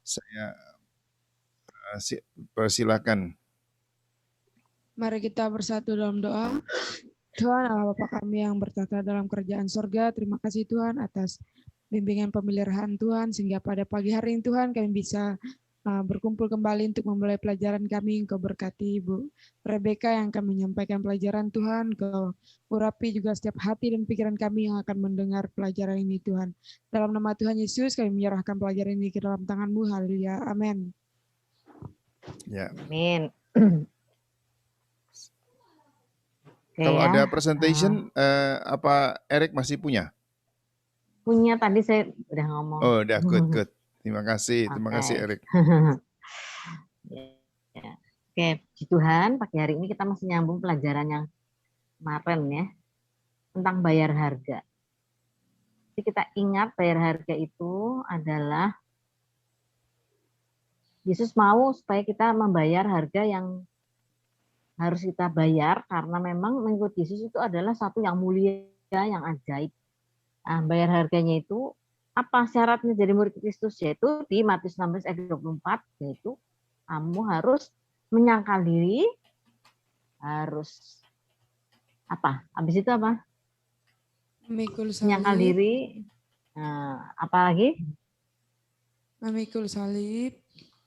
Saya persilakan. Mari kita bersatu dalam doa. Tuhan Allah Bapa kami yang bertata dalam kerajaan sorga, terima kasih Tuhan atas bimbingan pemeliharaan Tuhan, sehingga pada pagi hari ini Tuhan kami bisa berkumpul kembali untuk memulai pelajaran kami. Engkau berkati Ibu Rebecca yang akan menyampaikan pelajaran Tuhan. Engkau urapi juga setiap hati dan pikiran kami yang akan mendengar pelajaran ini Tuhan. Dalam nama Tuhan Yesus kami menyerahkan pelajaran ini ke dalam tangan-Mu. Haleluya. Amin. Ya. Amin. Kalau ada presentation, apa Erik masih punya? Punya, tadi saya udah ngomong. Oh, udah, good. Terima kasih Erik. Oke, puji Tuhan, pagi hari ini kita masih nyambung pelajaran yang kemarin ya, tentang bayar harga. Jadi kita ingat bayar harga itu adalah Yesus mau supaya kita membayar harga yang harus kita bayar, karena memang mengikut Yesus itu adalah satu yang mulia, yang ajaib. Nah, bayar harganya itu apa syaratnya jadi murid Kristus? Yaitu di Matius 16 ayat 24, yaitu kamu harus menyangkal diri, harus apa? Habis itu apa? Memikul salib. Menyangkal diri. Apa lagi? Memikul salib.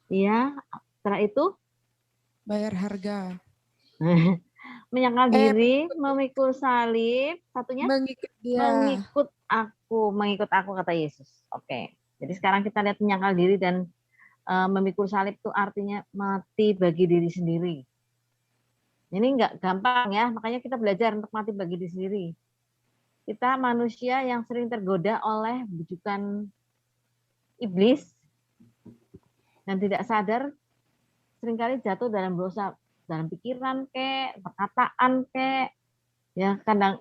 Iya, setelah itu bayar harga. Menyangkal diri, memikul salib, satunya mengikut dia. Mengikut aku kata Yesus. Oke. Jadi sekarang kita lihat menyangkal diri dan memikul salib itu artinya mati bagi diri sendiri. Ini enggak gampang ya, makanya kita belajar untuk mati bagi diri sendiri. Kita manusia yang sering tergoda oleh bujukan iblis dan tidak sadar seringkali jatuh dalam dosa, dalam pikiran perkataan ya kadang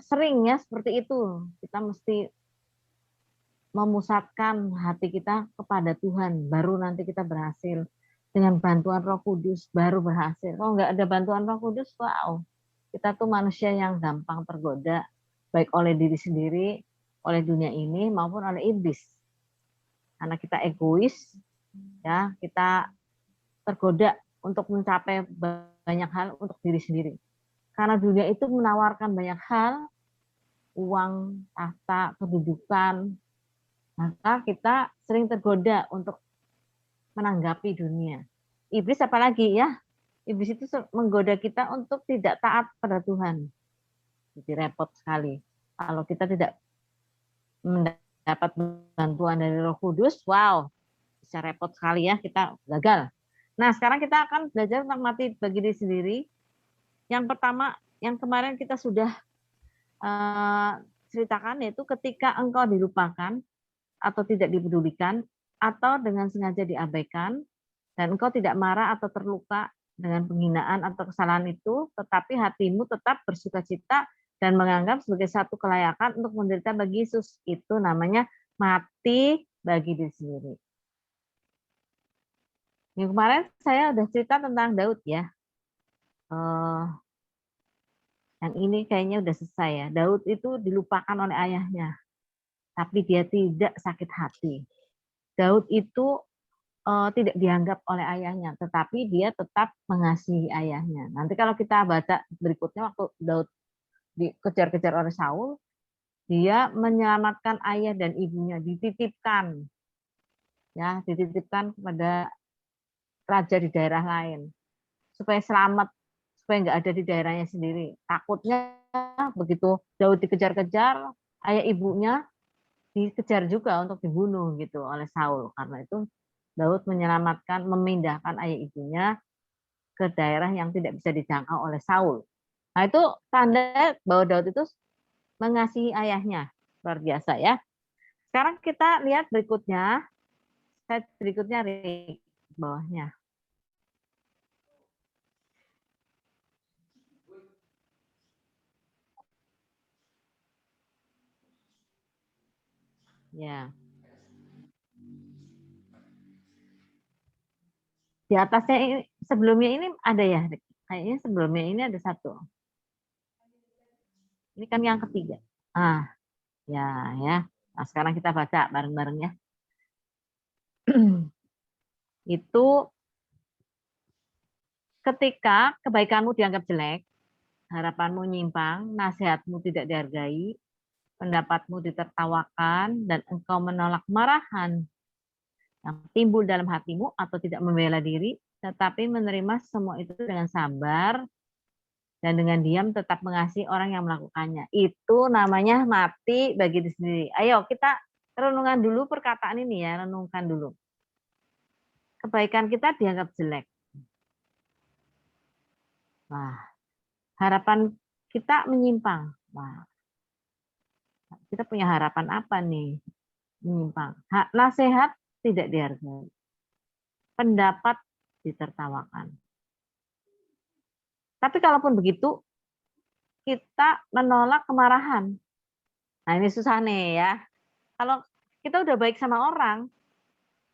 sering ya seperti itu. Kita mesti memusatkan hati kita kepada Tuhan, baru nanti kita berhasil. Dengan bantuan Roh Kudus baru berhasil. Kalau nggak ada bantuan Roh Kudus, wow, kita tuh manusia yang gampang tergoda, baik oleh diri sendiri, oleh dunia ini, maupun oleh iblis. Karena kita egois, ya kita tergoda untuk mencapai banyak hal untuk diri sendiri. Karena dunia itu menawarkan banyak hal, uang, tahta, kedudukan, maka kita sering tergoda untuk menanggapi dunia. Iblis apalagi ya, iblis itu menggoda kita untuk tidak taat pada Tuhan. Jadi repot sekali. Kalau kita tidak mendapat bantuan dari Roh Kudus, wow, bisa repot sekali ya, kita gagal. Nah, sekarang kita akan belajar tentang mati bagi diri sendiri. Yang pertama, yang kemarin kita sudah ceritakan, yaitu ketika engkau dilupakan atau tidak dipedulikan, atau dengan sengaja diabaikan, dan engkau tidak marah atau terluka dengan penghinaan atau kesalahan itu, tetapi hatimu tetap bersukacita dan menganggap sebagai satu kelayakan untuk menderita bagi Yesus. Itu namanya mati bagi diri sendiri. Yang kemarin saya udah cerita tentang Daud ya. Yang ini kayaknya udah selesai ya. Daud itu dilupakan oleh ayahnya, tapi dia tidak sakit hati. Daud itu tidak dianggap oleh ayahnya, tetapi dia tetap mengasihi ayahnya. Nanti kalau kita baca berikutnya, waktu Daud dikejar-kejar oleh Saul, dia menyelamatkan ayah dan ibunya, dititipkan kepada raja di daerah lain supaya selamat, supaya nggak ada di daerahnya sendiri. Takutnya begitu Daud dikejar-kejar, ayah ibunya dikejar juga untuk dibunuh gitu oleh Saul. Karena itu Daud menyelamatkan, memindahkan ayah ibunya ke daerah yang tidak bisa dijangkau oleh Saul. Nah, itu tanda bahwa Daud itu mengasihi ayahnya. Luar biasa ya. Sekarang kita lihat berikutnya. Slide berikutnya di bawahnya. Ya. Di atasnya ini, sebelumnya ini ada ya. Kayaknya sebelumnya ini ada satu. Ini kan yang ketiga. Ya. Nah, sekarang kita baca bareng-bareng ya. Itu ketika kebaikanmu dianggap jelek, harapanmu nyimpang, nasihatmu tidak dihargai, pendapatmu ditertawakan, dan engkau menolak kemarahan yang timbul dalam hatimu atau tidak membela diri, tetapi menerima semua itu dengan sabar dan dengan diam tetap mengasihi orang yang melakukannya. Itu namanya mati bagi diri sendiri. Ayo kita renungan dulu perkataan ini ya, renungkan dulu. Kebaikan kita dianggap jelek. Wah, harapan kita menyimpang. Wah, kita punya harapan apa nih? Menyimpang. Nasihat tidak dihargai. Pendapat ditertawakan. Tapi kalaupun begitu, kita menolak kemarahan. Nah ini susah nih ya. Kalau kita udah baik sama orang,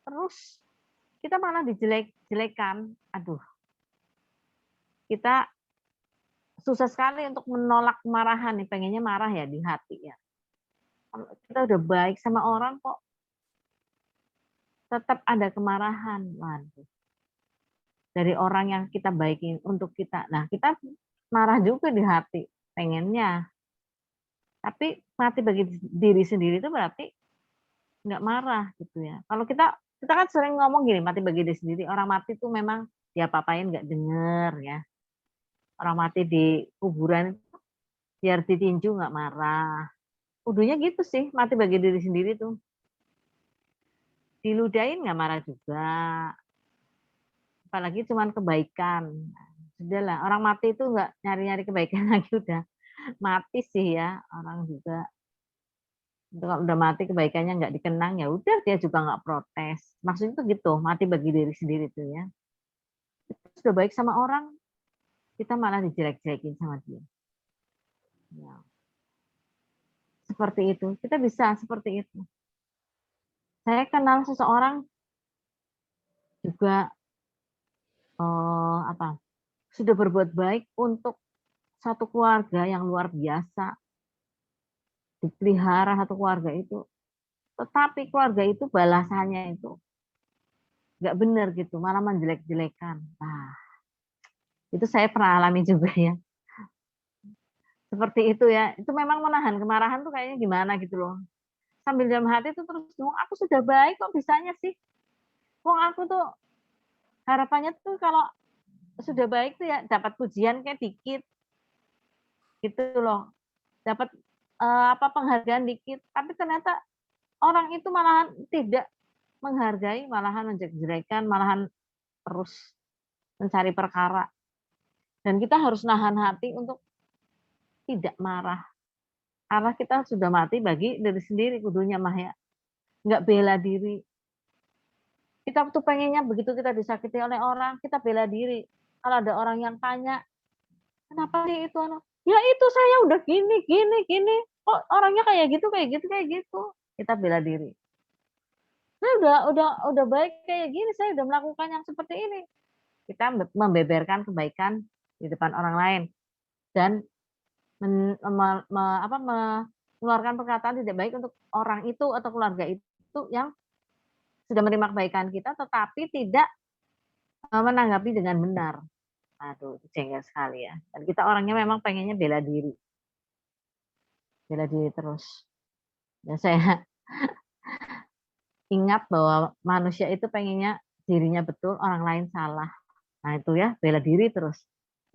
terus kita malah dijelek-jelekan. Aduh, kita susah sekali untuk menolak kemarahan nih. Pengennya marah ya di hati ya. Kalau kita udah baik sama orang kok tetap ada kemarahan. Waduh. Dari orang yang kita baikin untuk kita. Nah kita marah juga di hati. Pengennya. Tapi mati bagi diri sendiri itu berarti nggak marah gitu ya. Kalau kita kan sering ngomong gini, mati bagi diri sendiri. Orang mati itu memang diapa-apain nggak denger ya. Orang mati di kuburan biar ditinju nggak marah. Udunya gitu sih, mati bagi diri sendiri tuh. Diludahin nggak marah juga. Apalagi cuman kebaikan. Sudahlah, orang mati itu nggak nyari-nyari kebaikan lagi udah mati sih ya orang juga. Kalau udah mati kebaikannya nggak dikenang ya udah dia juga nggak protes. Maksudnya itu gitu, mati bagi diri sendiri tuh ya. Kita sudah baik sama orang, kita malah dijelek-jelekin sama dia. Ya. Seperti itu, kita bisa seperti itu. Saya kenal seseorang juga sudah berbuat baik untuk satu keluarga yang luar biasa, dipelihara satu keluarga itu. Tetapi keluarga itu balasannya itu nggak benar gitu, malah menjelek-jelekan. Nah, itu saya pernah alami juga ya. Seperti itu ya. Itu memang menahan kemarahan tuh kayaknya gimana gitu loh. Sambil dalam hati tuh terus, aku sudah baik kok bisanya sih. Wong aku tuh harapannya tuh kalau sudah baik tuh ya dapat pujian kayak dikit. Gitu loh. Dapat penghargaan dikit, tapi ternyata orang itu malahan tidak menghargai, malahan menjelek-jelekan, malahan terus mencari perkara. Dan kita harus nahan hati untuk tidak marah. Karena kita sudah mati bagi diri sendiri kudunya mah ya. Nggak bela diri. Kita tuh pengennya begitu kita disakiti oleh orang, kita bela diri. Kalau ada orang yang tanya, kenapa sih itu anak? Ya itu saya udah gini. Kok orangnya kayak gitu. Kita bela diri. Saya udah baik kayak gini, saya udah melakukan yang seperti ini. Kita membeberkan kebaikan di depan orang lain dan mengeluarkan perkataan tidak baik untuk orang itu atau keluarga itu yang sudah menerima kebaikan kita tetapi tidak menanggapi dengan benar. Aduh, itu jengkel sekali ya. Dan kita orangnya memang pengennya bela diri terus. Dan saya ingat bahwa manusia itu pengennya dirinya betul, orang lain salah. Nah itu ya, bela diri terus.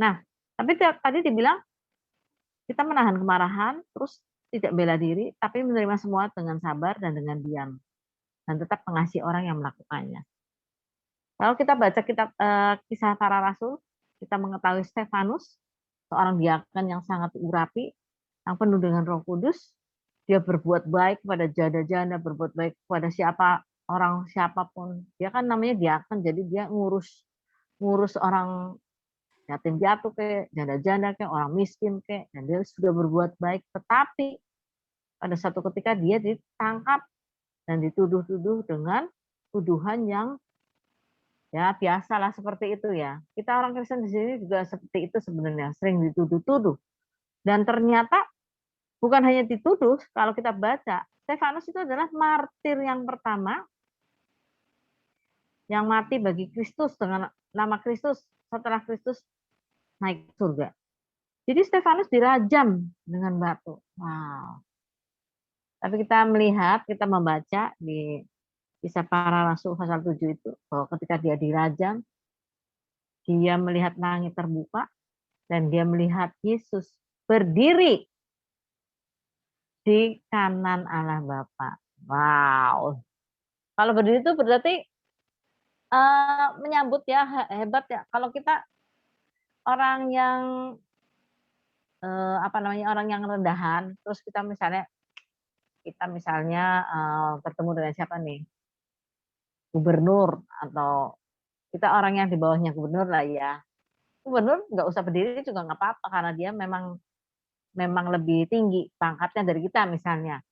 Nah, tapi tadi dibilang kita menahan kemarahan, terus tidak bela diri, tapi menerima semua dengan sabar dan dengan diam. Dan tetap mengasihi orang yang melakukannya. Kalau kita baca kisah para rasul, kita mengetahui Stefanus, seorang diakon yang sangat urapi, yang penuh dengan Roh Kudus. Dia berbuat baik kepada janda-janda, berbuat baik kepada siapapun. Dia kan namanya diakon, jadi dia ngurus orang yatim piatu kayak janda-janda kayak orang miskin kayak, dan dia sudah berbuat baik. Tetapi pada suatu ketika dia ditangkap dan dituduh-tuduh dengan tuduhan yang ya biasalah seperti itu ya. Kita orang Kristen di sini juga seperti itu sebenarnya, sering dituduh-tuduh. Dan ternyata bukan hanya dituduh, kalau kita baca, Stefanus itu adalah martir yang pertama yang mati bagi Kristus dengan nama Kristus setelah Kristus naik ke surga. Jadi Stefanus dirajam dengan batu. Wow. Tapi kita melihat, kita membaca di Kisah Para Rasul pasal 7 itu, bahwa ketika dia dirajam, dia melihat langit terbuka, dan dia melihat Yesus berdiri di kanan Allah Bapa. Wow. Kalau berdiri itu berarti menyambut ya, hebat ya. Kalau kita orang yang orang yang rendahan, terus kita misalnya bertemu dengan siapa nih, gubernur, atau kita orang yang di bawahnya gubernur lah ya, gubernur nggak usah berdiri juga nggak apa-apa karena dia memang lebih tinggi pangkatnya dari kita misalnya,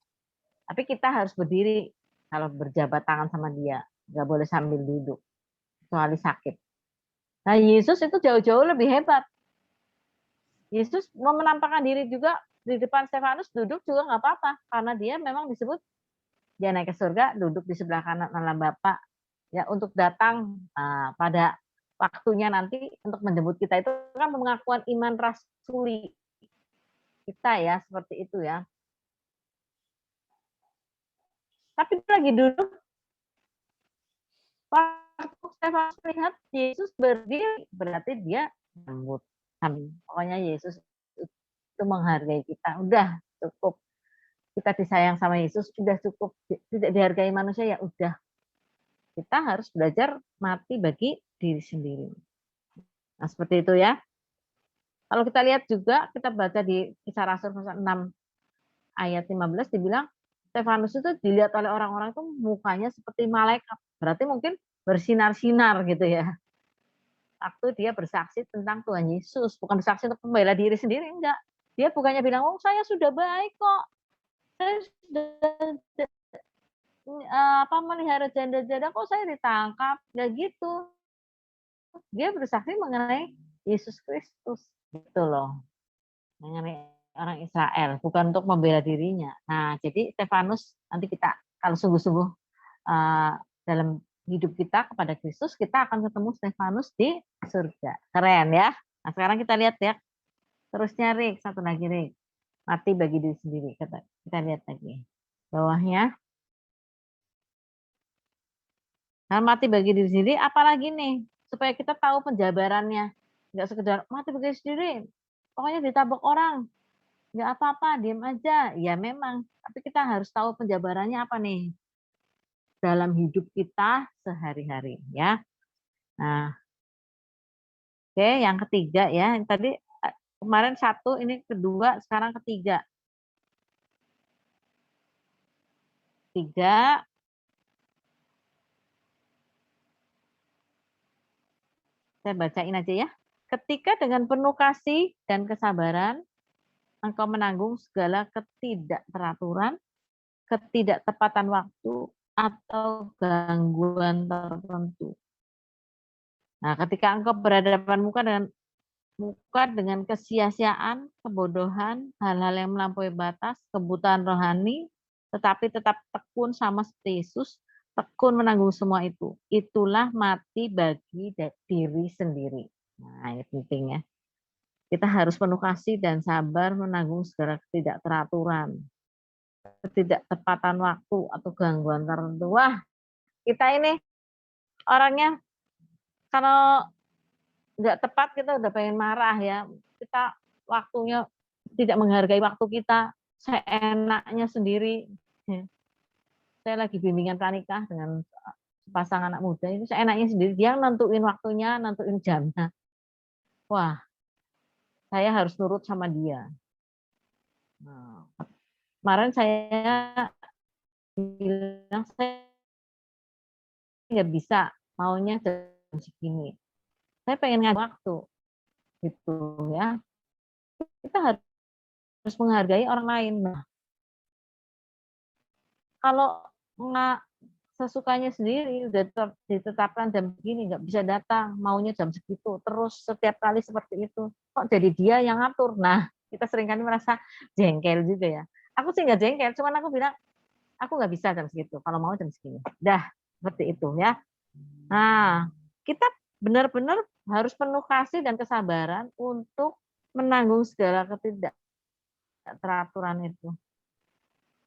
tapi kita harus berdiri kalau berjabat tangan sama dia, nggak boleh sambil duduk kecuali sakit. Nah Yesus itu jauh-jauh lebih hebat. Yesus mau menampakkan diri juga di depan Stefanus, duduk juga nggak apa-apa karena dia memang disebut dia naik ke surga, duduk di sebelah kanan Allah Bapa ya, untuk datang pada waktunya nanti untuk menjemput kita. Itu kan pengakuan iman rasuli kita ya, seperti itu ya. Tapi lagi duduk, waktu Stefanus melihat Yesus berdiri, berarti dia menyambut kami. Pokoknya Yesus itu menghargai kita. Udah cukup. Kita disayang sama Yesus, udah cukup. Tidak dihargai manusia, ya udah. Kita harus belajar mati bagi diri sendiri. Nah, seperti itu ya. Kalau kita lihat juga, kita baca di Kisah Rasul pasal 6 ayat 15 dibilang Stefanus itu dilihat oleh orang-orang itu mukanya seperti malaikat. Berarti mungkin bersinar-sinar gitu ya. Waktu dia bersaksi tentang Tuhan Yesus, bukan bersaksi untuk membela diri sendiri, enggak. Dia bukannya bilang, "Oh, saya sudah baik kok. Saya sudah melihara janda-janda, kok saya ditangkap." Enggak gitu. Dia bersaksi mengenai Yesus Kristus gitu loh. Mengenai orang Israel, bukan untuk membela dirinya. Nah, jadi Stefanus nanti kita kalau sungguh-sungguh dalam hidup kita kepada Kristus, kita akan ketemu Stefanus di surga. Keren ya. Nah, sekarang kita lihat ya. Terusnya Rik, satu lagi Rik. Mati bagi diri sendiri. Kita lihat lagi. Bawahnya. Nah, mati bagi diri sendiri, apalagi nih? Supaya kita tahu penjabarannya. Enggak sekedar mati bagi diri sendiri. Pokoknya ditabok orang. Enggak apa-apa, diam aja. Ya memang. Tapi kita harus tahu penjabarannya apa nih? Dalam hidup kita sehari-hari ya. Nah, oke, yang ketiga ya. Tadi kemarin satu, ini kedua, sekarang ketiga. Tiga. Saya bacain aja ya. Ketika dengan penuh kasih dan kesabaran, engkau menanggung segala ketidakteraturan, ketidaktepatan waktu, atau gangguan tertentu. Nah, ketika engkau berhadapan muka dengan kesia-siaan, kebodohan, hal-hal yang melampaui batas, kebutaan rohani, tetapi tetap tekun sama seperti Yesus, tekun menanggung semua itu. Itulah mati bagi diri sendiri. Nah, ini penting ya. Kita harus penuh kasih dan sabar menanggung segala ketidakteraturan, ketidaktepatan waktu, atau gangguan tertentu. Wah, kita ini orangnya kalau nggak tepat kita udah pengen marah ya. Kita waktunya tidak menghargai waktu kita, seenaknya sendiri. Saya lagi bimbingan pranikah dengan pasangan anak muda, itu seenaknya sendiri. Dia nentuin waktunya, nentuin jamnya. Wah, saya harus nurut sama dia. Nah, kemarin saya bilang saya nggak bisa, maunya jam segini. Saya pengen ngadu waktu, gitu ya. Kita harus menghargai orang lain. Nah, kalau nggak sesukanya sendiri, udah ditetapkan jam segini, nggak bisa datang, maunya jam segitu, terus setiap kali seperti itu, kok jadi dia yang ngatur. Nah, kita seringkali merasa jengkel juga ya. Aku sih nggak jengkel, cuman aku bilang, aku nggak bisa jam segitu, kalau mau jam segini. Dah, seperti itu ya. Nah, kita benar-benar harus penuh kasih dan kesabaran untuk menanggung segala ketidakteraturan itu.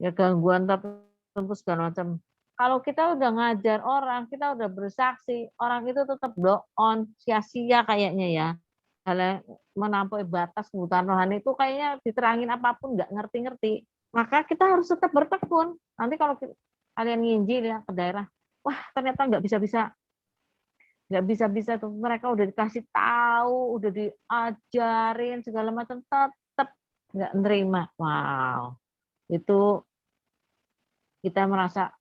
Ya gangguan tertentu segala macam. Kalau kita udah ngajar orang, kita udah bersaksi, orang itu tetap blow on, sia-sia kayaknya ya. Kalau menampaui batas kebutuhan rohani itu kayaknya diterangin apapun nggak ngerti-ngerti. Maka kita harus tetap bertekun. Nanti kalau kalian nginjil ya ke daerah, wah ternyata nggak bisa tuh, mereka udah dikasih tahu, udah diajarin segala macam, tetap nggak nerima. Wow, itu kita merasa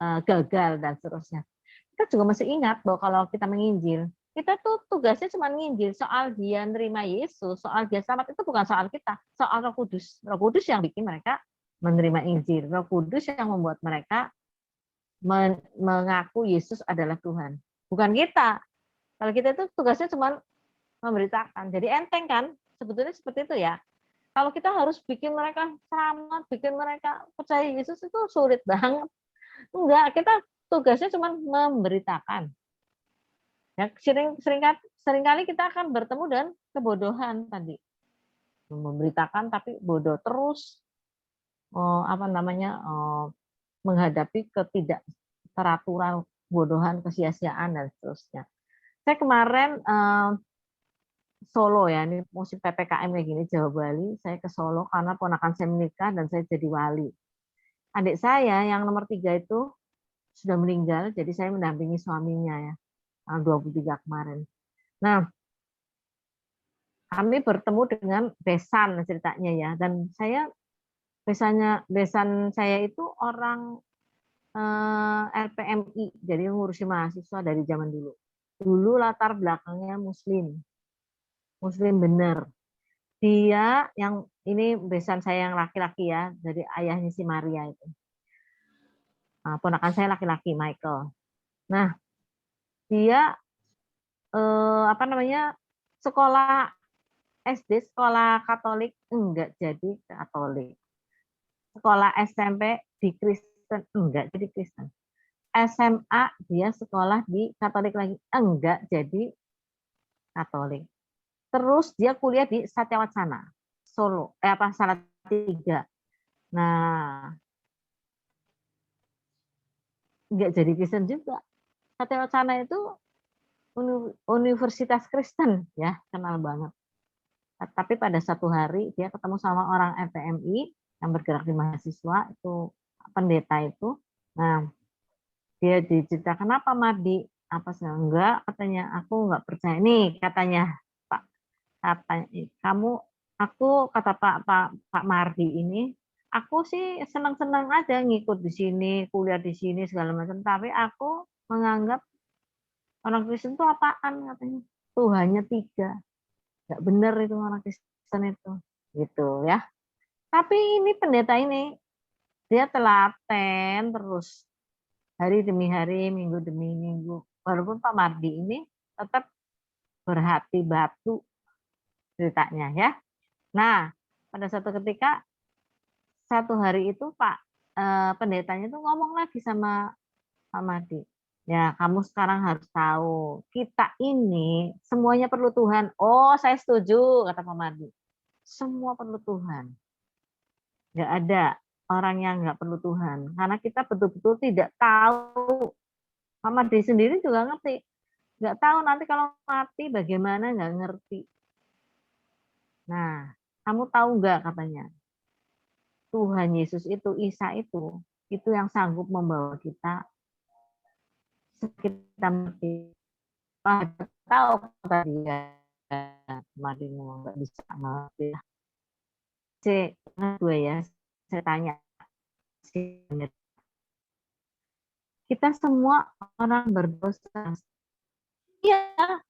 gagal dan seterusnya. Kita juga masih ingat bahwa kalau kita menginjil, kita tuh tugasnya cuma menginjil. Soal dia nerima Yesus, soal dia selamat itu bukan soal kita, soal Roh Kudus. Roh Kudus yang bikin mereka menerima Injil. Roh Kudus yang membuat mereka mengaku Yesus adalah Tuhan. Bukan kita. Kalau kita itu tugasnya cuma memberitakan. Jadi enteng kan? Sebetulnya seperti itu ya. Kalau kita harus bikin mereka selamat, bikin mereka percaya Yesus itu sulit banget. Enggak, kita tugasnya cuma memberitakan. Ya, seringkali kita akan bertemu dengan kebodohan tadi. Memberitakan tapi bodoh terus. Menghadapi ketidakteraturan, bodohan, kesia-siaan dan seterusnya. Saya kemarin Solo ya, ini musim PPKM kayak gini Jawa Bali, saya ke Solo karena ponakan saya menikah dan saya jadi wali. Adik saya yang nomor 3 itu sudah meninggal, jadi saya mendampingi suaminya ya, tanggal 23 kemarin. Nah, kami bertemu dengan besan ceritanya ya, dan besan saya itu orang LPMI, jadi ngurusi mahasiswa dari zaman dulu. Dulu latar belakangnya Muslim bener. Dia yang ini besan saya yang laki-laki ya, dari ayahnya si Maria itu. Nah, ponakan saya laki-laki Michael. Nah, dia sekolah SD sekolah Katolik enggak jadi Katolik. Sekolah SMP di Kristen enggak jadi Kristen. SMA dia sekolah di Katolik lagi enggak jadi Katolik. Terus dia kuliah di Satyawacana, Solo, Salatiga. Nah, nggak jadi Kristen juga. Satyawacana itu universitas Kristen, ya, kenal banget. Tapi pada satu hari dia ketemu sama orang FPMI yang bergerak di mahasiswa, itu pendeta itu. Nah, dia diceritakan, kenapa Mardi? Apa sih? Enggak, katanya, aku nggak percaya. Nih, katanya, kata Pak Mardi ini, aku sih senang-senang aja ngikut di sini, kuliah di sini segala macam, tapi aku menganggap orang Kristen itu apaan, katanya, Tuhannya 3, nggak benar itu orang Kristen itu, gitu ya. Tapi ini pendeta ini dia telaten terus hari demi hari, minggu demi minggu, walaupun Pak Mardi ini tetap berhati batu ceritanya ya. Nah, pada satu ketika, satu hari itu Pak pendetanya itu ngomong lagi sama Pak Mardi. Ya, kamu sekarang harus tahu, kita ini semuanya perlu Tuhan. Oh, saya setuju, kata Pak Mardi. Semua perlu Tuhan. Nggak ada orang yang nggak perlu Tuhan. Karena kita betul-betul tidak tahu. Pak Mardi sendiri juga ngerti. Nggak tahu nanti kalau mati bagaimana, nggak ngerti. Nah, kamu tahu nggak, katanya, Tuhan Yesus itu, Isa itu yang sanggup membawa kita kita mati. Tahu kata dia, mati nggak bisa mati. Dua ya, saya tanya, kita semua orang berdosa. Iya,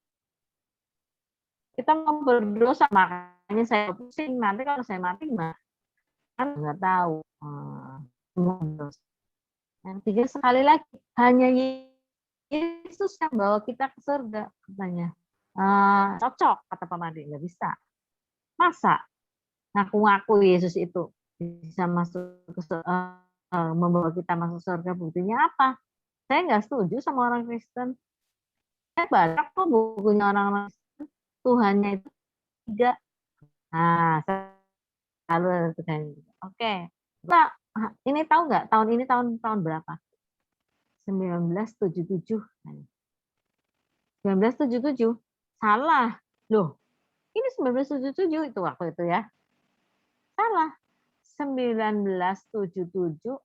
kita mau berdosa, makanya saya pusing. Nanti kalau saya mati mah kan nggak tahu. Semua berdosa. Yang 3 sekali lagi, hanya Yesus yang bawa kita ke surga, katanya. Cocok, kata Pak Madi, nggak bisa. Masa ngaku-ngaku Yesus itu bisa masuk ke membawa kita masuk surga, buktinya apa? Saya nggak setuju sama orang Kristen. Saya baca kok bukunya orang Kristen, Tuhannya itu 3. Nah, saya selalu ada Tuhan. Oke. Nah, ini tahu nggak tahun ini tahun berapa? 1977. 1977. Salah. Loh, ini 1977 itu waktu itu ya. Salah. 1977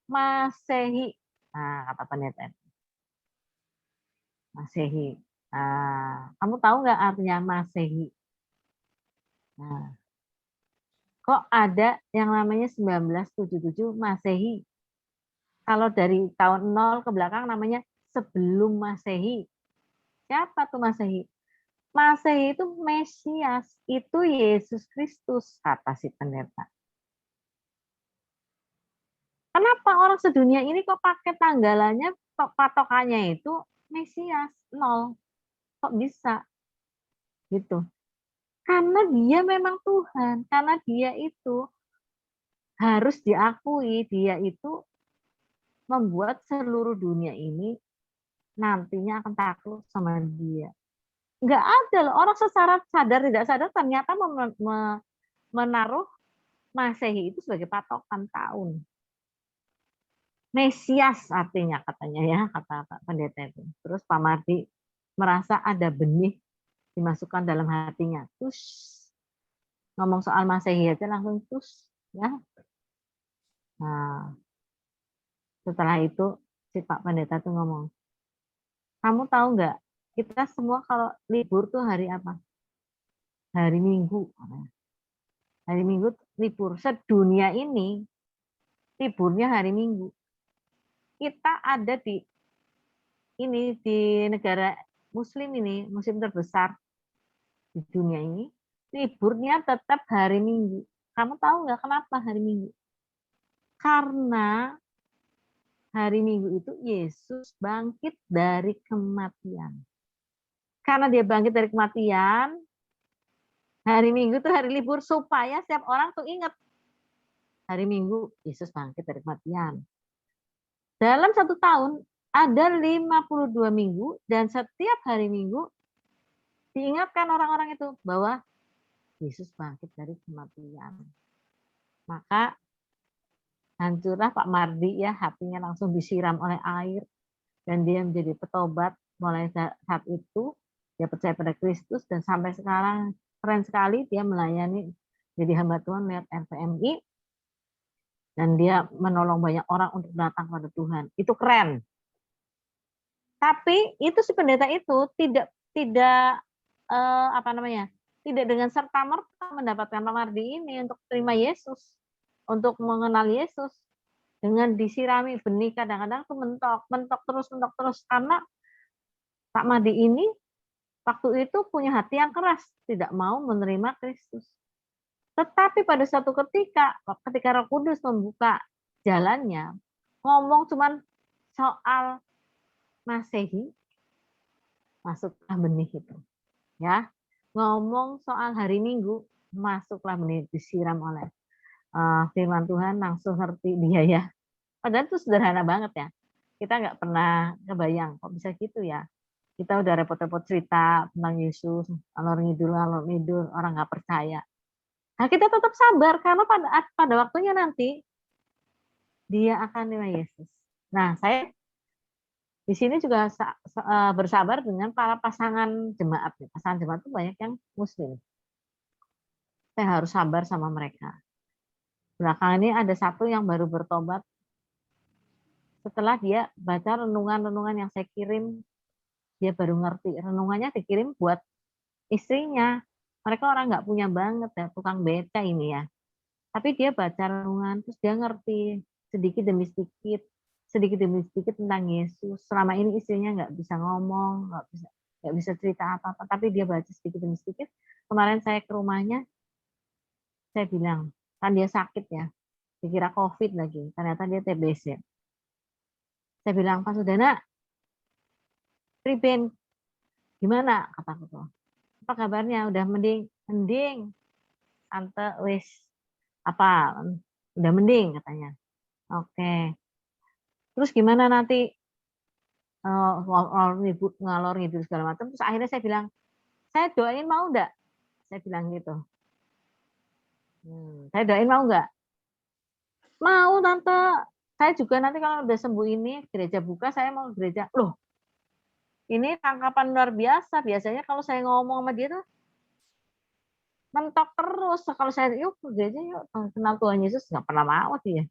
Masehi. Nah, kata pendeta. Masehi. Nah, kamu tahu nggak artinya Masehi? Nah, kok ada yang namanya 1977 Masehi? Kalau dari tahun 0 ke belakang namanya sebelum Masehi. Siapa tuh Masehi? Masehi itu Mesias, itu Yesus Kristus, kata si pendeta. Kenapa orang sedunia ini kok pakai tanggalannya, patokannya itu Mesias, 0? Kok bisa? Gitu. Karena dia memang Tuhan, karena dia itu harus diakui, dia itu membuat seluruh dunia ini nantinya akan takluk sama dia. Enggak ada loh, orang secara sadar tidak sadar ternyata menaruh Masehi itu sebagai patokan tahun. Mesias artinya katanya ya, kata Pak Pendeta itu. Terus Pak Mardi merasa ada benih dimasukkan dalam hatinya. Terus ngomong soal Masehi aja langsung terus ya. Nah, setelah itu si Pak Pendeta tuh ngomong, kamu tahu nggak, kita semua kalau libur tuh hari apa? Hari Minggu. Hari Minggu libur. Sedunia ini liburnya hari Minggu. Kita ada di negara Muslim ini, Muslim terbesar di dunia ini, liburnya tetap hari Minggu. Kamu tahu nggak kenapa hari Minggu? Karena hari Minggu itu Yesus bangkit dari kematian. Karena dia bangkit dari kematian, hari Minggu itu hari libur supaya setiap orang tuh ingat hari Minggu Yesus bangkit dari kematian. Dalam 1 tahun ada 52 minggu dan setiap hari Minggu diingatkan orang-orang itu bahwa Yesus bangkit dari kematian. Maka hancurlah Pak Mardi ya, hatinya langsung disiram oleh air dan dia menjadi petobat. Mulai saat itu dia percaya pada Kristus dan sampai sekarang keren sekali dia melayani jadi hamba Tuhan lewat RPMI dan dia menolong banyak orang untuk datang kepada Tuhan. Itu keren. Tapi itu si pendeta itu tidak tidak dengan serta-merta mendapatkan Pak Mardi ini untuk terima Yesus, untuk mengenal Yesus. Dengan disirami benih kadang-kadang tuh mentok terus karena Pak Mardi ini waktu itu punya hati yang keras, tidak mau menerima Kristus. Tetapi pada suatu ketika Roh Kudus membuka jalannya, ngomong cuman soal Masehi, masuklah benih itu. Ya, ngomong soal hari Minggu, masuklah benih disiram oleh firman Tuhan, langsung ngerti dia ya. Padahal itu sederhana banget ya. Kita nggak pernah kebayang kok bisa gitu ya. Kita udah repot-repot cerita tentang Yesus, alor ngidul, orang nggak percaya. Nah, kita tetap sabar karena pada waktunya nanti dia akan terima Yesus. Nah, saya di sini juga bersabar dengan para pasangan jemaat. Pasangan jemaat itu banyak yang Muslim. Saya harus sabar sama mereka. Belakangan ini ada satu yang baru bertobat. Setelah dia baca renungan-renungan yang saya kirim, dia baru ngerti. Renungannya dikirim buat istrinya. Mereka orang nggak punya banget ya, tukang beca ini ya. Tapi dia baca renungan, terus dia ngerti sedikit demi sedikit tentang Yesus. Selama ini istrinya nggak bisa ngomong, nggak bisa cerita apa-apa, tapi dia baca sedikit demi sedikit. Kemarin saya ke rumahnya, saya bilang, kan dia sakit ya, dikira COVID lagi, ternyata dia TBC. Saya bilang, Pak Sudana, Priben, gimana? Kataku tuh. Apa kabarnya? Udah mending? Mending. Tante wis apa? Udah mending katanya. Oke. Terus gimana nanti ngalor ngidul segala macam. Terus akhirnya saya bilang, "Saya doain mau enggak?" Saya bilang gitu. "Saya doain mau enggak?" "Mau Tante, saya juga nanti kalau udah sembuh ini, gereja buka saya mau gereja." Loh, ini tangkapan luar biasa. Biasanya kalau saya ngomong sama dia tuh mentok terus. Kalau saya, "Yuk ke gereja yuk, kenal Tuhan Yesus," nggak pernah mau dia.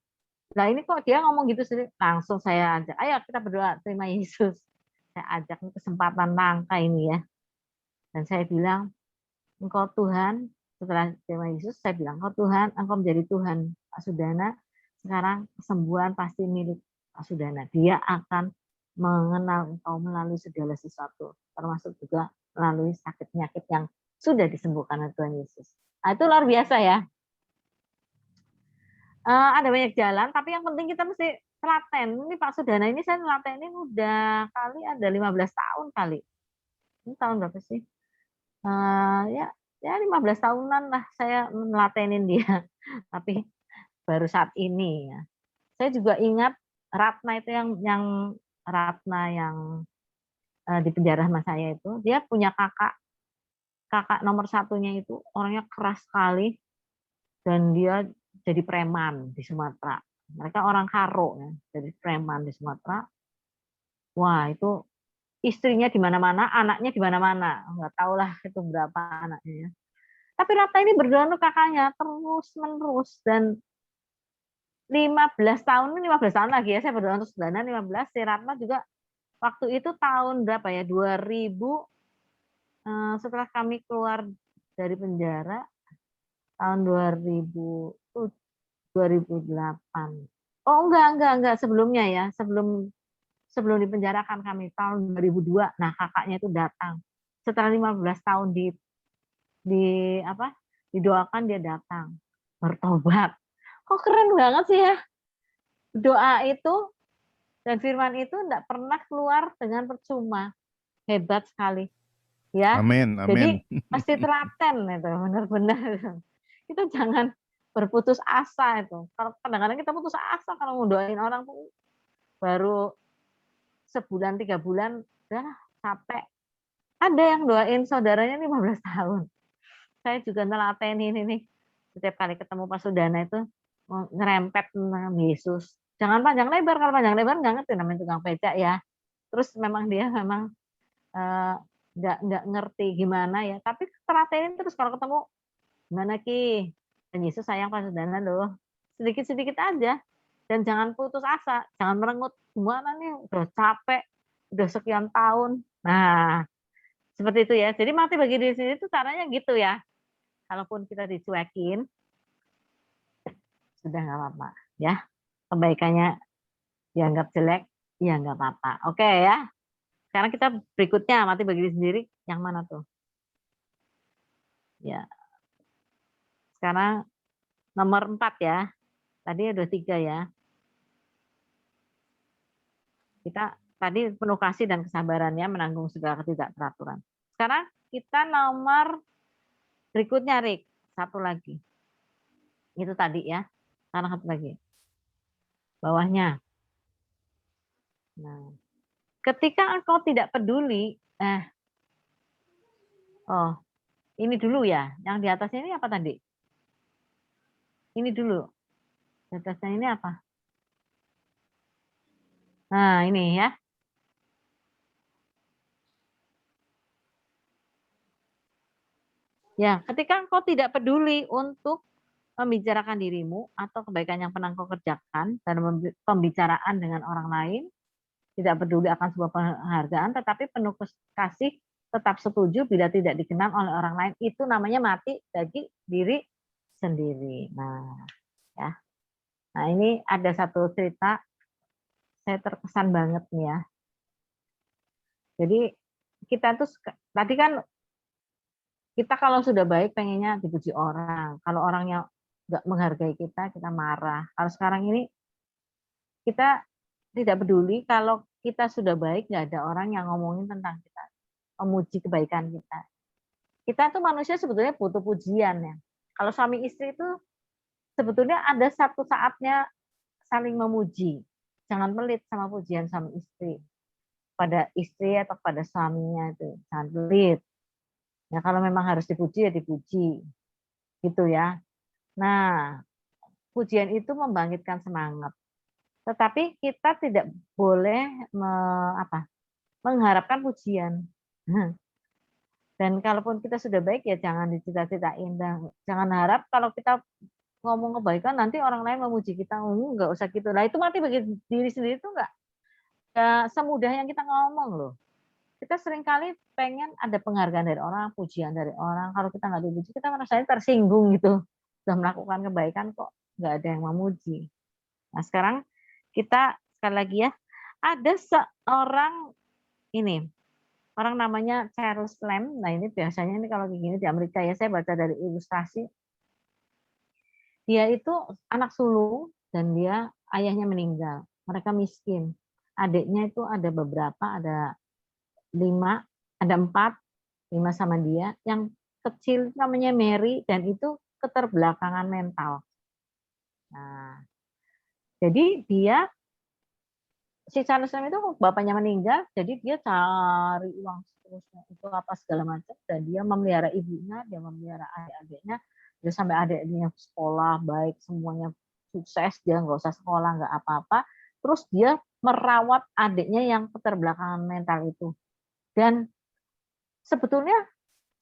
Nah ini kok dia ngomong gitu sendiri, langsung saya ajak, "Ayo kita berdoa, terima Yesus." Saya ajak, ini kesempatan langka ini ya. Dan saya bilang, "Engkau Tuhan," setelah terima Yesus, saya bilang, "Engkau Tuhan, Engkau menjadi Tuhan Pak Sudana, sekarang kesembuhan pasti milik Pak Sudana. Dia akan mengenal Engkau melalui segala sesuatu, termasuk juga melalui sakit penyakit yang sudah disembuhkan oleh Tuhan Yesus." Nah, itu luar biasa ya. Ada banyak jalan, tapi yang penting kita mesti telaten. Ini Pak Sudana ini saya nelatenin udah kali ada 15 tahun kali. Ini tahun berapa sih? Ya ya 15 tahunan lah saya nelatenin dia. Tapi baru saat ini ya. Saya juga ingat Ratna itu yang Ratna yang, di penjara sama saya itu, dia punya kakak nomor satunya itu orangnya keras sekali dan dia jadi preman di Sumatera. Mereka orang Karo ya, jadi preman di Sumatera. Wah, itu istrinya di mana-mana, anaknya di mana-mana. Nggak tahulah itu berapa anaknya ya. Tapi Ratna ini berdoa untuk kakaknya terus-menerus dan 15 tahun, ini 15 tahun lagi ya saya berdoa untuk Sudana 15, si Ratna juga waktu itu tahun berapa ya, 2000, setelah kami keluar dari penjara tahun 2008. Oh enggak, sebelumnya ya, sebelum sebelum dipenjarakan kami tahun 2002. Nah, kakaknya itu datang. Setelah 15 tahun di apa? Didoakan dia datang. Bertobat. Kok keren banget sih ya. Doa itu dan firman itu enggak pernah keluar dengan percuma. Hebat sekali. Ya. Amin, Jadi amin. pasti telaten itu, benar-benar. Kita jangan berputus asa itu. Kalau kadang-kadang kita putus asa kalau ngedoain orang tuh baru sebulan, 3 bulan, udah capek. Ada yang doain saudaranya 15 tahun. Saya juga nelatenin ini. Setiap kali ketemu Pak Sudana itu ngerempet tentang Yesus. Jangan panjang lebar, kalau panjang lebar nggak ngerti namanya tukang becak ya. Terus memang dia memang nggak ngerti gimana ya. Tapi telatenin terus kalau ketemu, "Gimana Ki? Dan Yesus sayang Pak Sudana loh." Sedikit-sedikit aja. Dan jangan putus asa, jangan merengut, "Gimana nih udah capek, udah sekian tahun." Nah, seperti itu ya. Jadi mati bagi diri sendiri itu caranya gitu ya. Kalaupun kita dicuekin, sudah nggak apa-apa ya. Kebaikannya dianggap jelek, ya nggak apa-apa. Oke ya. Sekarang kita berikutnya mati bagi diri sendiri, yang mana tuh? Ya, sekarang nomor 4 ya. Tadi ada 3 ya. Kita tadi penuh kasih dan kesabarannya menanggung segala ketidakteraturan. Sekarang kita nomor berikutnya, Rik. Satu lagi. Itu tadi ya. Sekarang satu lagi. Bawahnya. Nah, ketika engkau tidak peduli, oh, ini dulu ya. Yang di atasnya ini apa tadi? Ini dulu. Di atasnya ini apa? Nah, ini ya. Ya, ketika engkau tidak peduli untuk membicarakan dirimu atau kebaikan yang pernah engkau kerjakan dalam pembicaraan dengan orang lain, tidak peduli akan sebuah penghargaan, tetapi penuh kasih, tetap setuju bila tidak dikenal oleh orang lain, itu namanya mati bagi diri sendiri. Nah, ya. Nah, ini ada satu cerita, saya terkesan banget nih ya. Jadi kita tuh tadi kan kita kalau sudah baik pengennya dipuji orang. Kalau orangnya nggak menghargai kita, kita marah. Kalau sekarang ini kita tidak peduli kalau kita sudah baik, nggak ada orang yang ngomongin tentang kita, memuji kebaikan kita. Kita tuh manusia sebetulnya butuh pujian ya. Kalau suami istri itu sebetulnya ada satu saatnya saling memuji. Jangan pelit sama pujian suami istri. pada istri atau pada suaminya itu jangan pelit. Ya kalau memang harus dipuji ya dipuji, gitu ya. Nah, pujian itu membangkitkan semangat. Tetapi kita tidak boleh mengharapkan pujian. Dan kalaupun kita sudah baik ya jangan dicita-citain. Jangan harap kalau kita ngomong kebaikan nanti orang lain memuji kita. Enggak usah gitu. Nah itu mati bagi diri sendiri itu enggak semudah yang kita ngomong loh. Kita seringkali pengen ada penghargaan dari orang, pujian dari orang. Kalau kita nggak dipuji, kita merasa tersinggung gitu. Sudah melakukan kebaikan kok nggak ada yang memuji. Nah sekarang kita sekali lagi ya, ada seorang ini, orang namanya Charles Lamb. Nah ini biasanya ini kalau gini di Amerika ya, saya baca dari ilustrasi. Dia itu anak sulung dan dia ayahnya meninggal. Mereka miskin. Adiknya itu ada beberapa, ada 5, ada 4, 5 sama dia. Yang kecil namanya Mary dan itu keterbelakangan mental. Nah, jadi dia si Charles Lamb itu bapaknya meninggal, jadi dia cari uang seterusnya itu apa segala macam dan dia memelihara ibunya, dia memelihara adik-adiknya, dia sampai adiknya sekolah baik semuanya sukses, dia nggak usah sekolah nggak apa-apa, terus dia merawat adiknya yang keterbelakangan mental itu dan sebetulnya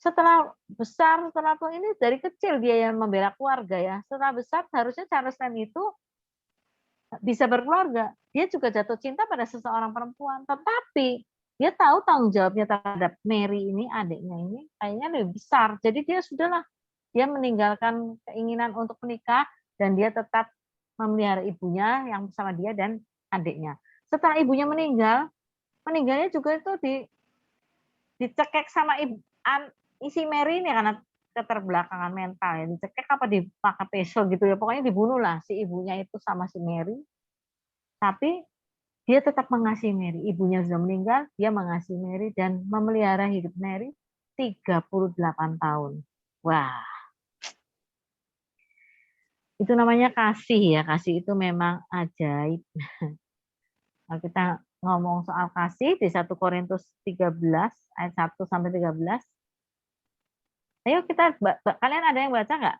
setelah besar setelah tua ini dari kecil dia yang membela keluarga ya, setelah besar harusnya Charles Lamb itu bisa berkeluarga. Dia juga jatuh cinta pada seseorang perempuan, tetapi dia tahu tanggung jawabnya terhadap Mary ini, adiknya ini kayaknya lebih besar. Jadi dia sudahlah, dia meninggalkan keinginan untuk menikah dan dia tetap memelihara ibunya yang bersama dia dan adiknya. Setelah ibunya meninggal, meninggalnya juga itu dicekek sama isi Mary ini karena keterbelakangan mental ya, dicekek apa dipakai pisau gitu ya, pokoknya dibunuh lah si ibunya itu sama si Mary. Tapi dia tetap mengasihi Mary, ibunya sudah meninggal, dia mengasihi Mary dan memelihara hidup Mary 38 tahun. Wah, itu namanya kasih ya, kasih itu memang ajaib. Kalau kita ngomong soal kasih di 1 Korintus 13 ayat 1 sampai 13. Ayo kita, kalian ada yang baca nggak?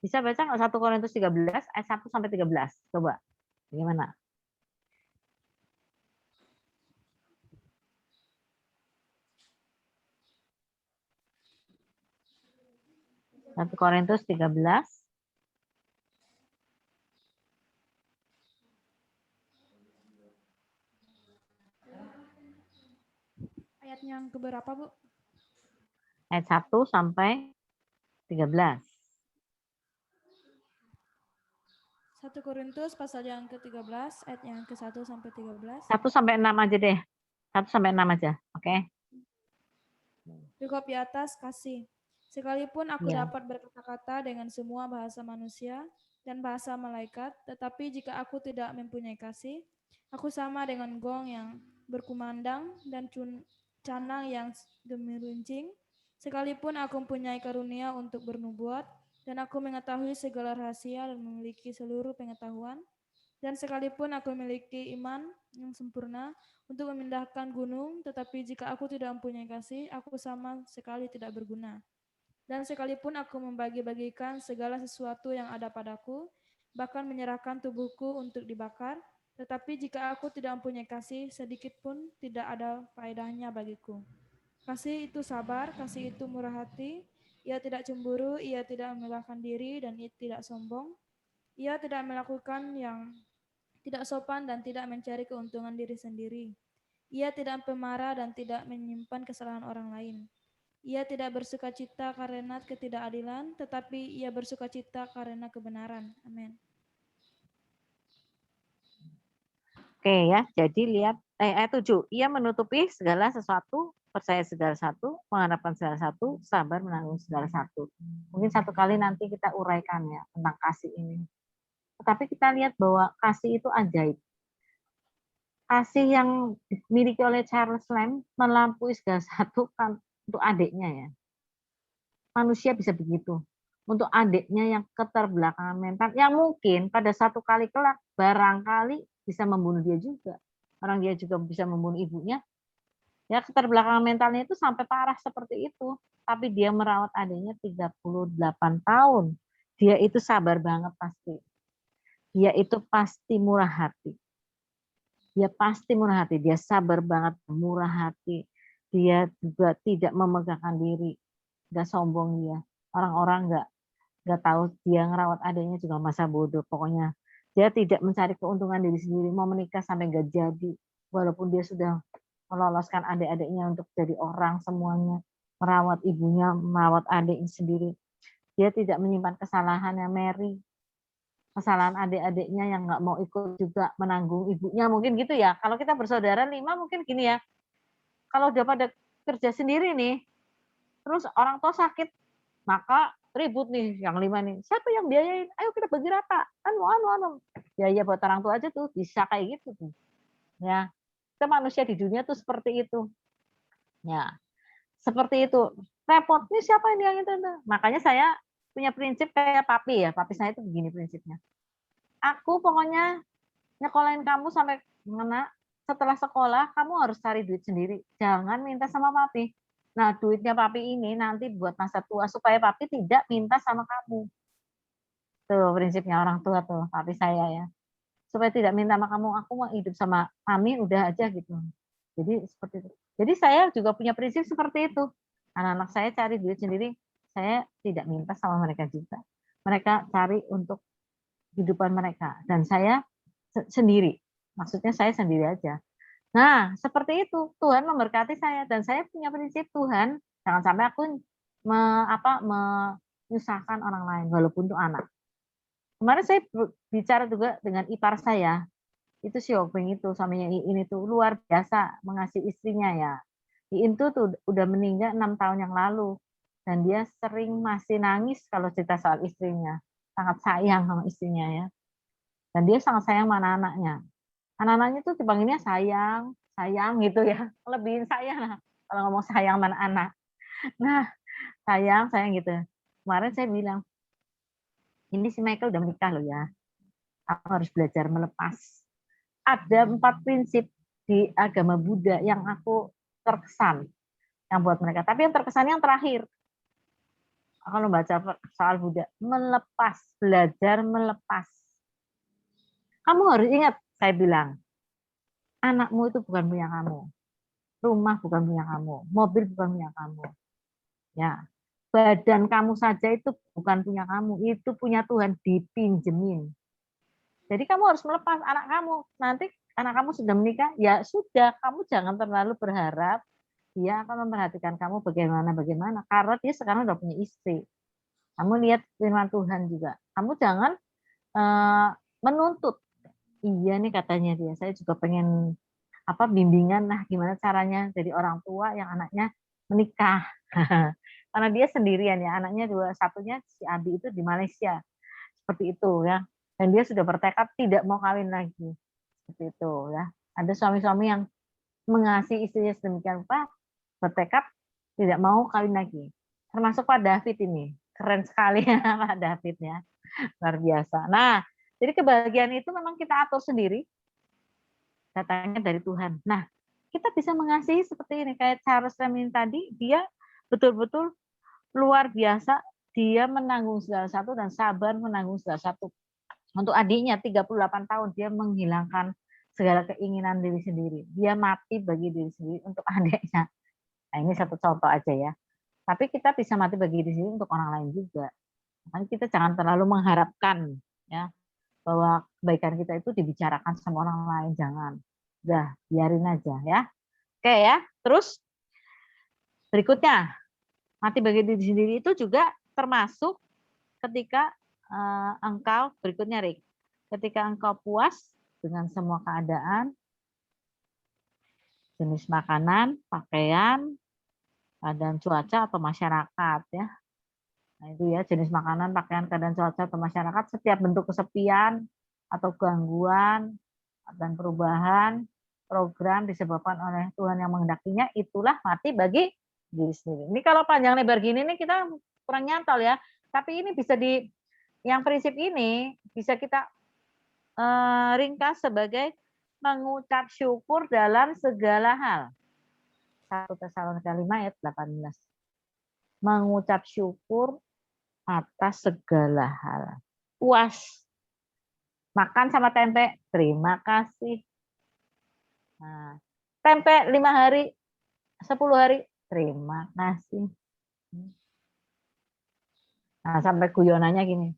Bisa baca nggak 1 Korintus 13 ayat 1 sampai 13? Coba, bagaimana? Satu Korintus 13. Ayat yang keberapa, Bu? Ayat 1 sampai 13. 1 Korintus pasal yang ke-13 ayat yang ke-1 sampai 13. 1 sampai 6 aja deh. 1 sampai 6 aja. Oke. Cukup di atas kasih. Sekalipun aku Ya. dapat berkata-kata dengan semua bahasa manusia dan bahasa malaikat, tetapi jika aku tidak mempunyai kasih, aku sama dengan gong yang berkumandang dan canang yang gemeruncing. Sekalipun aku mempunyai karunia untuk bernubuat, dan aku mengetahui segala rahasia dan memiliki seluruh pengetahuan, dan sekalipun aku memiliki iman yang sempurna untuk memindahkan gunung, tetapi jika aku tidak mempunyai kasih, aku sama sekali tidak berguna. Dan sekalipun aku membagi-bagikan segala sesuatu yang ada padaku, bahkan menyerahkan tubuhku untuk dibakar, tetapi jika aku tidak mempunyai kasih, sedikit pun tidak ada faedahnya bagiku. Kasih itu sabar, kasih itu murah hati, ia tidak cemburu, ia tidak memegahkan diri, dan ia tidak sombong. Ia tidak melakukan yang tidak sopan dan tidak mencari keuntungan diri sendiri. Ia tidak pemarah dan tidak menyimpan kesalahan orang lain. Ia tidak bersukacita karena ketidakadilan, tetapi ia bersukacita karena kebenaran. Amin. Oke ya, jadi lihat ayat 7. Ia menutupi segala sesuatu, percaya segala satu, mengharapkan segala satu, sabar menanggung segala satu. Mungkin satu kali nanti kita uraikan ya tentang kasih ini. Tetapi kita lihat bahwa kasih itu ajaib. Kasih yang dimiliki oleh Charles Lamb melampaui segala satu kan untuk adiknya ya. Manusia bisa begitu. Untuk adiknya yang keterbelakangan mental, yang mungkin pada satu kali kelak barangkali bisa membunuh dia juga. Orang dia juga bisa membunuh ibunya, Ya, keterbelakangan mentalnya itu sampai parah seperti itu. Tapi dia merawat adiknya 38 tahun. Dia itu sabar banget pasti. Dia itu pasti murah hati. Dia pasti murah hati. Dia sabar banget, murah hati. Dia juga tidak memegahkan diri. Nggak sombong dia. Orang-orang nggak tahu dia ngerawat adiknya juga masa bodoh. Pokoknya dia tidak mencari keuntungan diri sendiri. Mau menikah sampai nggak jadi. Walaupun dia sudah meloloskan adik-adiknya untuk jadi orang semuanya. Merawat ibunya, merawat adiknya sendiri. Dia tidak menyimpan kesalahannya Mary. Kesalahan adik-adiknya yang nggak mau ikut juga menanggung ibunya. Mungkin gitu ya. Kalau kita bersaudara 5 mungkin gini ya. Kalau udah pada kerja sendiri nih, terus orang tua sakit, maka ribut nih yang 5 nih. Siapa yang biayain? Ayo kita bagi rata. Anu. Biaya buat orang tua aja tuh bisa kayak gitu tuh. Ya, kita manusia di dunia tuh seperti itu. Ya, seperti itu. Repot nih siapa yang itu? Makanya saya punya prinsip kayak papi ya. Papi saya itu begini prinsipnya. Aku pokoknya nyekolahin kamu sampai mana, setelah sekolah kamu harus cari duit sendiri. Jangan minta sama papi. Nah, duitnya papi ini nanti buat masa tua supaya papi tidak minta sama kamu. Tuh prinsipnya orang tua tuh, papi saya ya. Supaya tidak minta sama kamu, aku mau hidup sama kami udah aja gitu. Jadi seperti itu. Jadi saya juga punya prinsip seperti itu. Anak-anak saya cari duit sendiri, saya tidak minta sama mereka juga. Mereka cari untuk kehidupan mereka dan saya sendiri. Maksudnya saya sendiri aja. Nah, seperti itu. Tuhan memberkati saya dan saya punya prinsip Tuhan, jangan sampai aku menyusahkan orang lain walaupun itu anak. Kemarin saya bicara juga dengan ipar saya. Itu si Openg itu suaminya Iin itu luar biasa mengasihi istrinya ya. Iin tuh udah meninggal 6 tahun yang lalu dan dia sering masih nangis kalau cerita soal istrinya. Sangat sayang sama istrinya ya. Dan dia sangat sayang sama anak-anaknya. Anak-anaknya tuh dipanggilnya sayang, sayang gitu ya. Lebihin sayang lah kalau ngomong sayang sama anak. Nah, sayang gitu. Kemarin saya bilang, ini si Michael udah menikah loh ya. Aku harus belajar melepas. Ada 4 prinsip di agama Buddha yang aku terkesan yang buat mereka. Tapi yang terkesan yang terakhir. Kalau baca soal Buddha, melepas, belajar melepas. Kamu harus ingat, saya bilang, anakmu itu bukan punya kamu. Rumah bukan punya kamu, mobil bukan punya kamu. Ya. Badan kamu saja itu bukan punya kamu, itu punya Tuhan, dipinjemin. Jadi kamu harus melepas anak kamu. Nanti anak kamu sudah menikah, ya sudah, kamu jangan terlalu berharap dia akan memperhatikan kamu bagaimana. Karena dia sekarang udah punya istri. Kamu lihat firman Tuhan juga. Kamu jangan menuntut. Iya nih katanya dia, saya juga pengen bimbingan gimana caranya jadi orang tua yang anaknya menikah. Karena dia sendirian ya, anaknya satunya si Abi itu di Malaysia. Seperti itu ya. Dan dia sudah bertekad tidak mau kawin lagi. Seperti itu ya. Ada suami-suami yang mengasihi istrinya sedemikian rupa, bertekad tidak mau kawin lagi. Termasuk Pak David ini. Keren sekali ya Pak David ya. Luar biasa. Nah, jadi kebahagiaan itu memang kita atur sendiri. Datangnya dari Tuhan. Nah, kita bisa mengasihi seperti ini. Kayak Charles Remin tadi, dia betul-betul luar biasa. Dia menanggung segala satu dan sabar menanggung segala satu. Untuk adiknya 38 tahun, dia menghilangkan segala keinginan diri sendiri. Dia mati bagi diri sendiri untuk adiknya. Nah, ini satu contoh aja ya. Tapi kita bisa mati bagi diri sendiri untuk orang lain juga. Makanya kita jangan terlalu mengharapkan ya bahwa kebaikan kita itu dibicarakan sama orang lain, jangan. Udah, biarin aja ya. Oke ya. Terus berikutnya, mati bagi diri sendiri itu juga termasuk ketika engkau berikutnya, Rick. Ketika engkau puas dengan semua keadaan, jenis makanan, pakaian, keadaan cuaca atau masyarakat ya. Nah, itu ya jenis makanan, pakaian, keadaan cuaca atau masyarakat, setiap bentuk kesepian atau gangguan dan perubahan program disebabkan oleh Tuhan yang menghendakinya, itulah mati bagi diri sendiri. Ini kalau panjang lebar gini nih kita kurang nyantol ya. Tapi ini bisa yang prinsip ini bisa kita ringkas sebagai mengucap syukur dalam segala hal. 1 Tesalonika 5 ayat 18. Mengucap syukur atas segala hal. Puas. Makan sama tempe, terima kasih. Nah, tempe 5 hari, 10 hari, terima kasih. Nah, sampai guyonannya gini.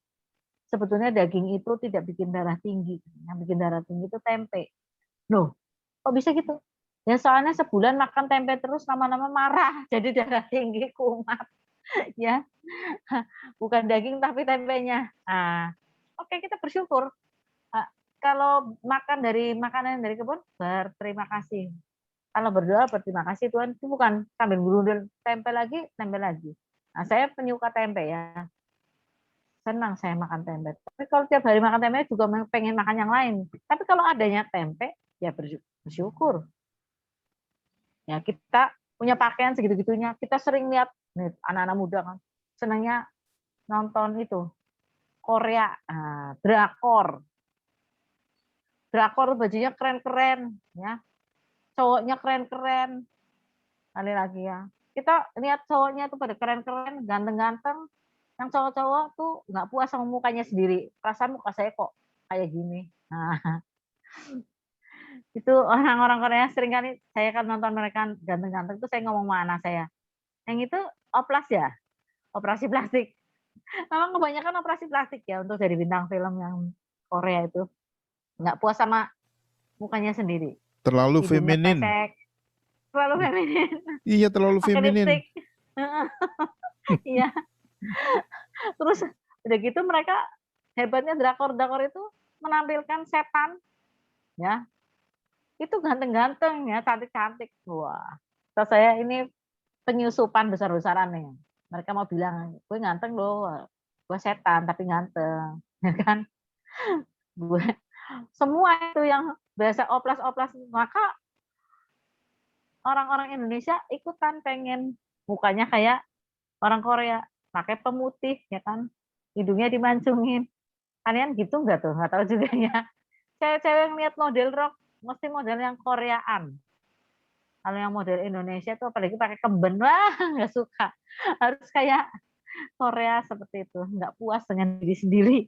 Sebetulnya daging itu tidak bikin darah tinggi. Yang bikin darah tinggi itu tempe. Loh, kok bisa gitu? Ya soalnya sebulan makan tempe terus lama-lama marah. Jadi darah tinggi, kumat. Ya, bukan daging tapi tempenya. Nah, oke, kita bersyukur. Kalau makan dari makanan dari kebun, berterima kasih. Kalau berdoa berterima kasih Tuhan, itu bukan sambil berundul tempe lagi, tempe lagi. Nah, saya penyuka tempe ya. Senang saya makan tempe. Tapi kalau tiap hari makan tempe juga pengen makan yang lain. Tapi kalau adanya tempe, ya bersyukur. Ya kita punya pakaian segitu-gitunya. Kita sering lihat nih, anak-anak muda kan senangnya nonton itu Korea, drakor. Drakor bajunya keren-keren, ya. Cowoknya keren-keren. Kali lagi ya. Kita lihat cowoknya tuh pada keren-keren, ganteng-ganteng. Yang cowok-cowok tuh nggak puas sama mukanya sendiri. Perasaan muka saya kok kayak gini. Nah, itu orang-orang Korea sering kali saya kan nonton mereka ganteng-ganteng tuh saya ngomong sama anak saya. Yang itu oplas ya? Operasi plastik. Memang kebanyakan operasi plastik ya untuk jadi bintang film yang Korea itu. Nggak puas sama mukanya sendiri. Terlalu Hidungnya feminin. pesek. Terlalu feminin. Iya, terlalu Pakai feminin. lipstick. Iya. Terus udah gitu mereka hebatnya drakor-drakor itu menampilkan setan. Ya. Itu ganteng-ganteng ya, cantik-cantik. Wah. Terus saya ini penyusupan besar-besaran nih. Mereka mau bilang, gue ganteng loh. Gue setan tapi ganteng. Ya kan? Gue semua itu yang biasa oplas-oplas, maka orang-orang Indonesia ikutan pengen mukanya kayak orang Korea, pakai pemutih ya kan, hidungnya dimancungin. Kalian gitu nggak tuh? Nggak tahu juga ya. Cewek-cewek yang lihat model rok mesti model yang Koreaan. Kalau yang model Indonesia tuh apalagi pakai kemben, wah nggak suka. Harus kayak Korea seperti itu, nggak puas dengan diri sendiri.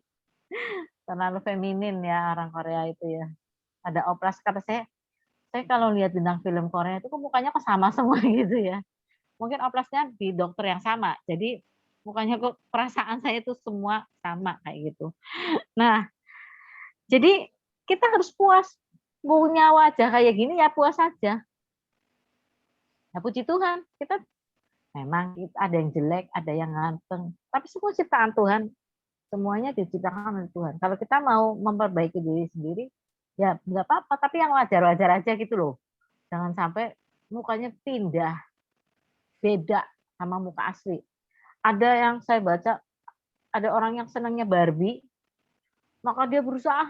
Terlalu feminin ya orang Korea itu ya. Ada oplas, kata saya kalau lihat bintang film Korea itu kok mukanya kok sama semua gitu ya. Mungkin oplasnya di dokter yang sama. Jadi mukanya kok perasaan saya itu semua sama kayak gitu. Nah, jadi kita harus puas. Punya wajah kayak gini ya puas saja. Ya puji Tuhan, kita memang ada yang jelek, ada yang ganteng. Tapi semua ciptaan Tuhan, semuanya diciptakan oleh Tuhan. Kalau kita mau memperbaiki diri sendiri, ya nggak apa-apa. Tapi yang wajar-wajar aja gitu loh. Jangan sampai mukanya pindah, beda sama muka asli. Ada yang saya baca, ada orang yang senangnya Barbie, maka dia berusaha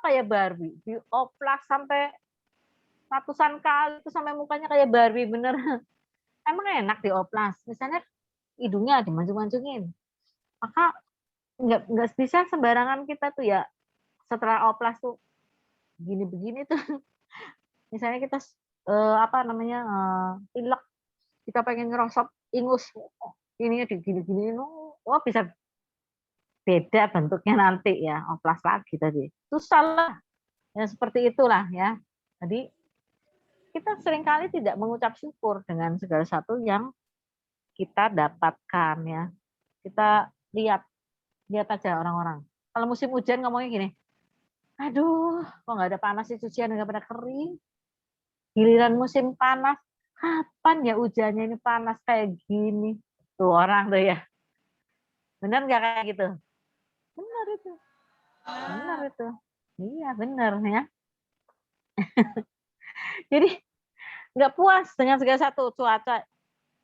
kayak Barbie, dioplas sampai ratusan kali itu sampai mukanya kayak Barbie bener. Emang enak dioplas, misalnya hidungnya dimancung-mancungin, maka nggak bisa sembarangan kita tuh ya setelah oplas tuh gini begini tuh. Misalnya kita pilek, kita pengen ngerosot ingus, ininya digini-gini, wah bisa beda bentuknya nanti ya, oplas lagi tadi. Susah lah. Ya seperti itulah ya. Jadi kita seringkali tidak mengucap syukur dengan segala sesuatu yang kita dapatkan ya. Kita lihat aja orang-orang. Kalau musim hujan ngomongnya gini, aduh, kok nggak ada panas sih, cucian nggak pada kering. Giliran musim panas, kapan ya hujannya ini panas kayak gini? Tuh orang tuh ya. Benar nggak kayak gitu? Benar itu. Benar itu. Iya, benar ya. Jadi nggak puas dengan segala satu cuaca.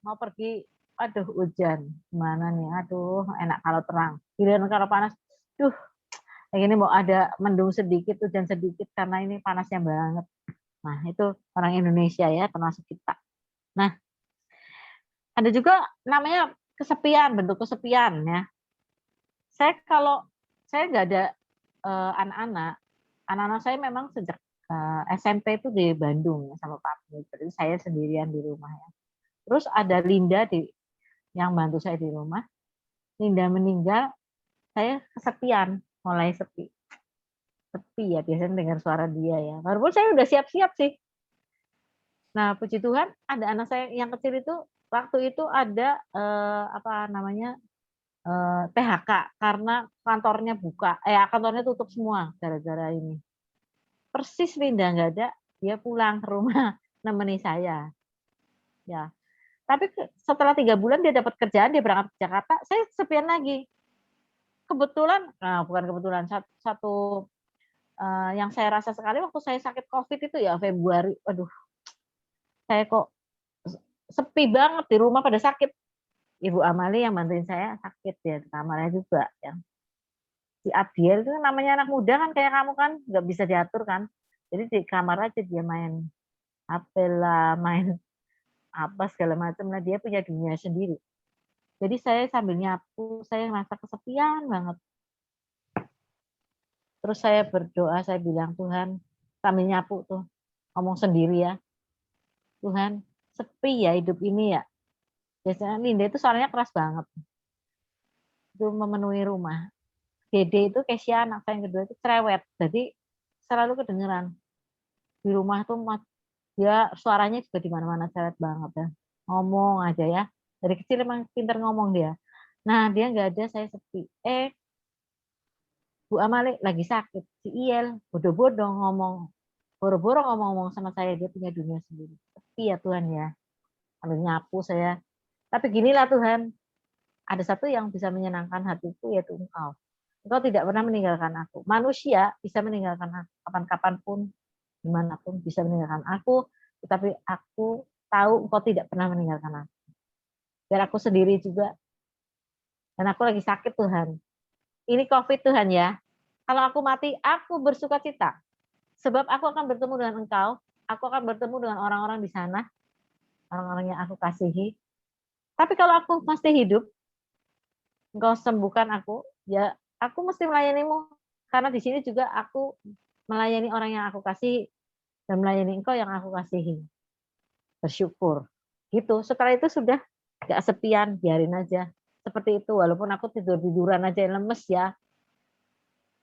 Mau pergi, aduh hujan. Gimana nih? Aduh, enak kalau terang. Giliran kalau panas, duh, kayak gini mau ada mendung sedikit, hujan sedikit karena ini panasnya banget. Nah, itu orang Indonesia ya, termasuk kita. Nah, ada juga namanya kesepian, bentuk kesepian ya. Kalau saya nggak ada anak-anak saya memang sejak SMP itu di Bandung sama papi. Berarti saya sendirian di rumah ya. Terus ada Linda yang bantu saya di rumah. Linda meninggal, saya kesepian, mulai sepi. Sepi ya, biasanya dengar suara dia ya. Walaupun saya udah siap-siap sih. Nah, puji Tuhan, ada anak saya yang kecil itu waktu itu ada PHK karena kantornya kantornya tutup semua gara-gara ini. Persis Linda nggak ada, dia pulang ke rumah nemeni saya. Ya, tapi setelah 3 bulan dia dapat kerjaan, dia berangkat ke Jakarta, saya kesepian lagi. Kebetulan, bukan kebetulan, satu yang saya rasa sekali waktu saya sakit COVID itu ya Februari, aduh, saya kok sepi banget di rumah pada sakit. Ibu Amali yang bantuin saya sakit ya di kamarnya juga ya. Si Abdiel itu namanya anak muda kan kayak kamu kan nggak bisa diatur kan. Jadi di kamar aja dia main HP lah, main apa segala macam lah, dia punya dunia sendiri. Jadi saya sambil nyapu, saya merasa kesepian banget. Terus saya berdoa, saya bilang, Tuhan, sambil nyapu tuh, ngomong sendiri ya, Tuhan, sepi ya hidup ini ya. Biasanya Linda itu suaranya keras banget. Itu memenuhi rumah. Dede itu Kesia, anak saya yang kedua itu cerewet. Jadi selalu kedengeran. Di rumah tuh dia suaranya juga di mana-mana cerewet banget ya. Ngomong aja ya. Dari kecil emang pintar ngomong dia. Nah, dia nggak ada, saya sepi. Bu Amali lagi sakit. Si Iel bodoh-bodoh ngomong. Boro-boro ngomong-ngomong sama saya, dia punya dunia sendiri. Sepi ya Tuhan ya. Sambil nyapu saya. Tapi ginilah Tuhan, ada satu yang bisa menyenangkan hatiku yaitu Engkau. Engkau tidak pernah meninggalkan aku. Manusia bisa meninggalkan aku kapan-kapan pun, dimanapun bisa meninggalkan aku, tetapi aku tahu Engkau tidak pernah meninggalkan aku. Biar aku sendiri juga. Dan aku lagi sakit Tuhan. Ini COVID Tuhan ya. Kalau aku mati, aku bersuka cita. Sebab aku akan bertemu dengan Engkau, aku akan bertemu dengan orang-orang di sana, orang-orang yang aku kasihi. Tapi kalau aku masih hidup, Engkau sembuhkan aku, ya aku mesti melayanimu. Karena di sini juga aku melayani orang yang aku kasihi dan melayani Engkau yang aku kasihi. Bersyukur. Gitu. Setelah itu sudah gak sepian, biarin aja. Seperti itu, walaupun aku tidur-tiduran aja lemes ya.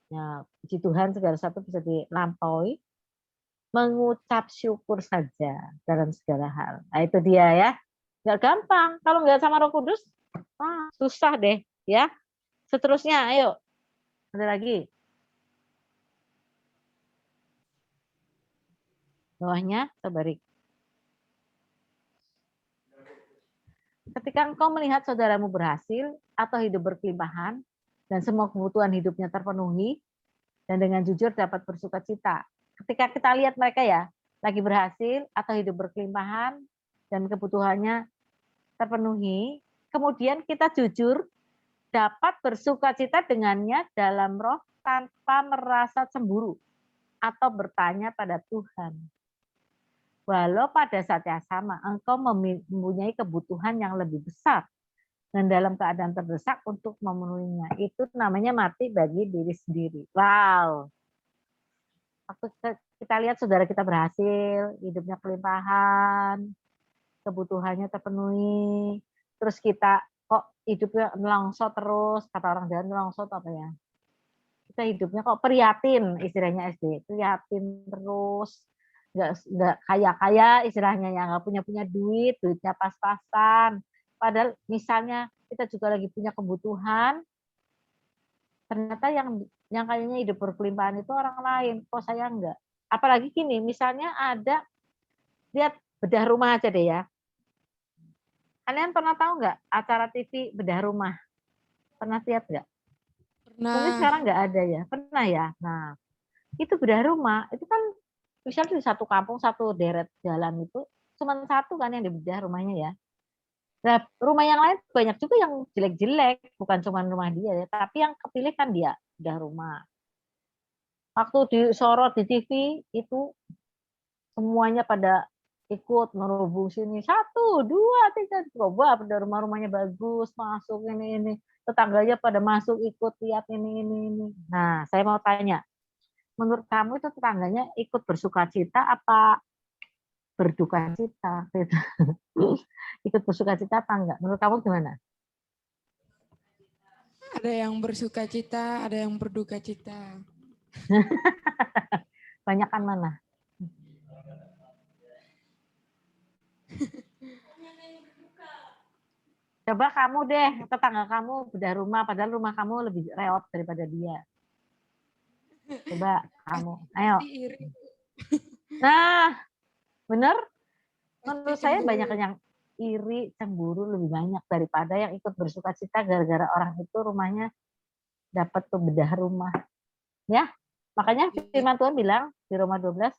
Ya, puji Tuhan segala satu bisa dilampaui. Mengucap syukur saja dalam segala hal. Nah itu dia ya. Gak gampang. Kalau nggak sama Roh Kudus, susah deh ya. Seterusnya, ayo. Ada lagi. Bawahnya, terbalik. Ketika engkau melihat saudaramu berhasil atau hidup berkelimpahan dan semua kebutuhan hidupnya terpenuhi dan dengan jujur dapat bersuka cita. Ketika kita lihat mereka ya, lagi berhasil atau hidup berkelimpahan dan kebutuhannya terpenuhi, kemudian kita jujur dapat bersuka cita dengannya dalam roh tanpa merasa cemburu atau bertanya pada Tuhan. Walau pada saat yang sama engkau mempunyai kebutuhan yang lebih besar dan dalam keadaan terdesak untuk memenuhinya. Itu namanya mati bagi diri sendiri. Wow. Waktu kita lihat saudara kita berhasil, hidupnya kelimpahan, kebutuhannya terpenuhi, terus kita kok hidupnya melongso terus, kata orang Jawa melongso apa ya? Kita hidupnya kok prihatin, istilahnya SD, prihatin terus, nggak kaya-kaya istilahnya ya, nggak punya duitnya pas-pasan. Padahal misalnya kita juga lagi punya kebutuhan, ternyata yang kayaknya hidup berkelimpahan itu orang lain, kok saya enggak. Apalagi gini, misalnya ada, lihat bedah rumah aja deh ya. Kalian pernah tahu nggak acara TV bedah rumah? Pernah lihat nggak? Mungkin sekarang nggak ada ya. Pernah ya? Nah, itu bedah rumah, itu kan misalnya di satu kampung, satu deret jalan itu, cuma satu kan yang dibedah rumahnya ya. Nah, rumah yang lain banyak juga yang jelek-jelek, bukan cuma rumah dia ya, tapi yang kepilih kan dia, bedah rumah. Waktu disorot di TV, itu semuanya pada ikut merubung sini. 1, 2, 3, coba bedah rumahnya bagus, masuk ini. Tetangganya pada masuk ikut lihat ini. Nah, saya mau tanya, menurut kamu itu tetangganya ikut bersukacita apa berduka cita? Gitu. Ikut bersukacita apa enggak? Menurut kamu gimana? Ada yang bersuka cita, ada yang berduka cita. Banyakan mana? Coba kamu deh, tetangga kamu bedah rumah, padahal rumah kamu lebih reot daripada dia. Coba kamu, ayo. Pasti iri, Nah, bener? pasti Menurut saya banyak cemburu. yang iri, cemburu lebih banyak daripada yang ikut bersukacita gara-gara orang itu rumahnya dapat tuh bedah rumah. Ya, makanya Iya. firman Tuhan bilang di Roma 12,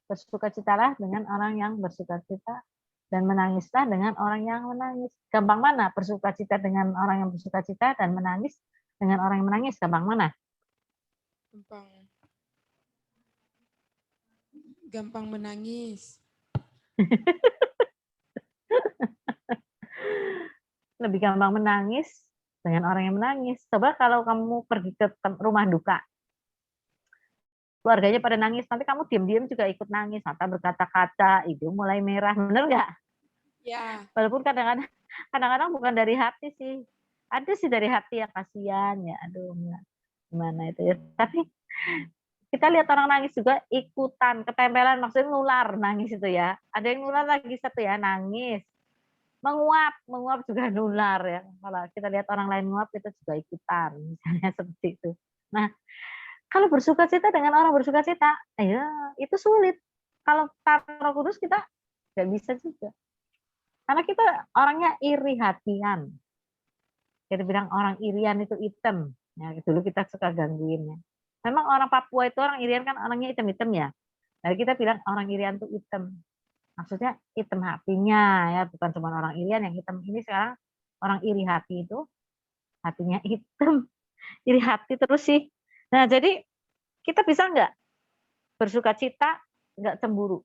bersukacitalah dengan orang yang bersukacita dan menangislah dengan orang yang menangis. Gampang mana bersukacita dengan orang yang bersukacita dan menangis dengan orang yang menangis? Gampang mana? Gampang menangis. Lebih gampang menangis dengan orang yang menangis. Coba kalau kamu pergi ke rumah duka, keluarganya pada nangis, nanti kamu diam-diam juga ikut nangis, mata berkaca-kaca, hidung mulai merah, bener nggak? Ya, Walaupun kadang-kadang bukan dari hati sih, ada sih dari hati yang kasihan ya, aduh gimana itu ya. Tapi kita lihat orang nangis juga ikutan, ketempelan, maksudnya nular nangis itu ya. Ada yang nular lagi satu ya, nangis. Menguap juga nular ya. Kalau kita lihat orang lain nguap, kita juga ikutan, misalnya seperti itu. Nah, kalau bersukacita dengan orang bersukacita, ya itu sulit. Kalau tanpa Roh Kudus kita nggak bisa juga. Karena kita orangnya iri hatian. Kita bilang orang irian itu hitam. Ya, dulu kita suka gangguin ya. Memang orang Papua itu orang irian kan orangnya hitam-hitam ya. Nah, kita bilang orang irian itu hitam. Maksudnya hitam hatinya ya, bukan cuma orang irian yang hitam. Ini sekarang orang iri hati itu hatinya hitam. Iri hati terus sih. Nah, jadi kita bisa nggak bersuka cita, nggak cemburu?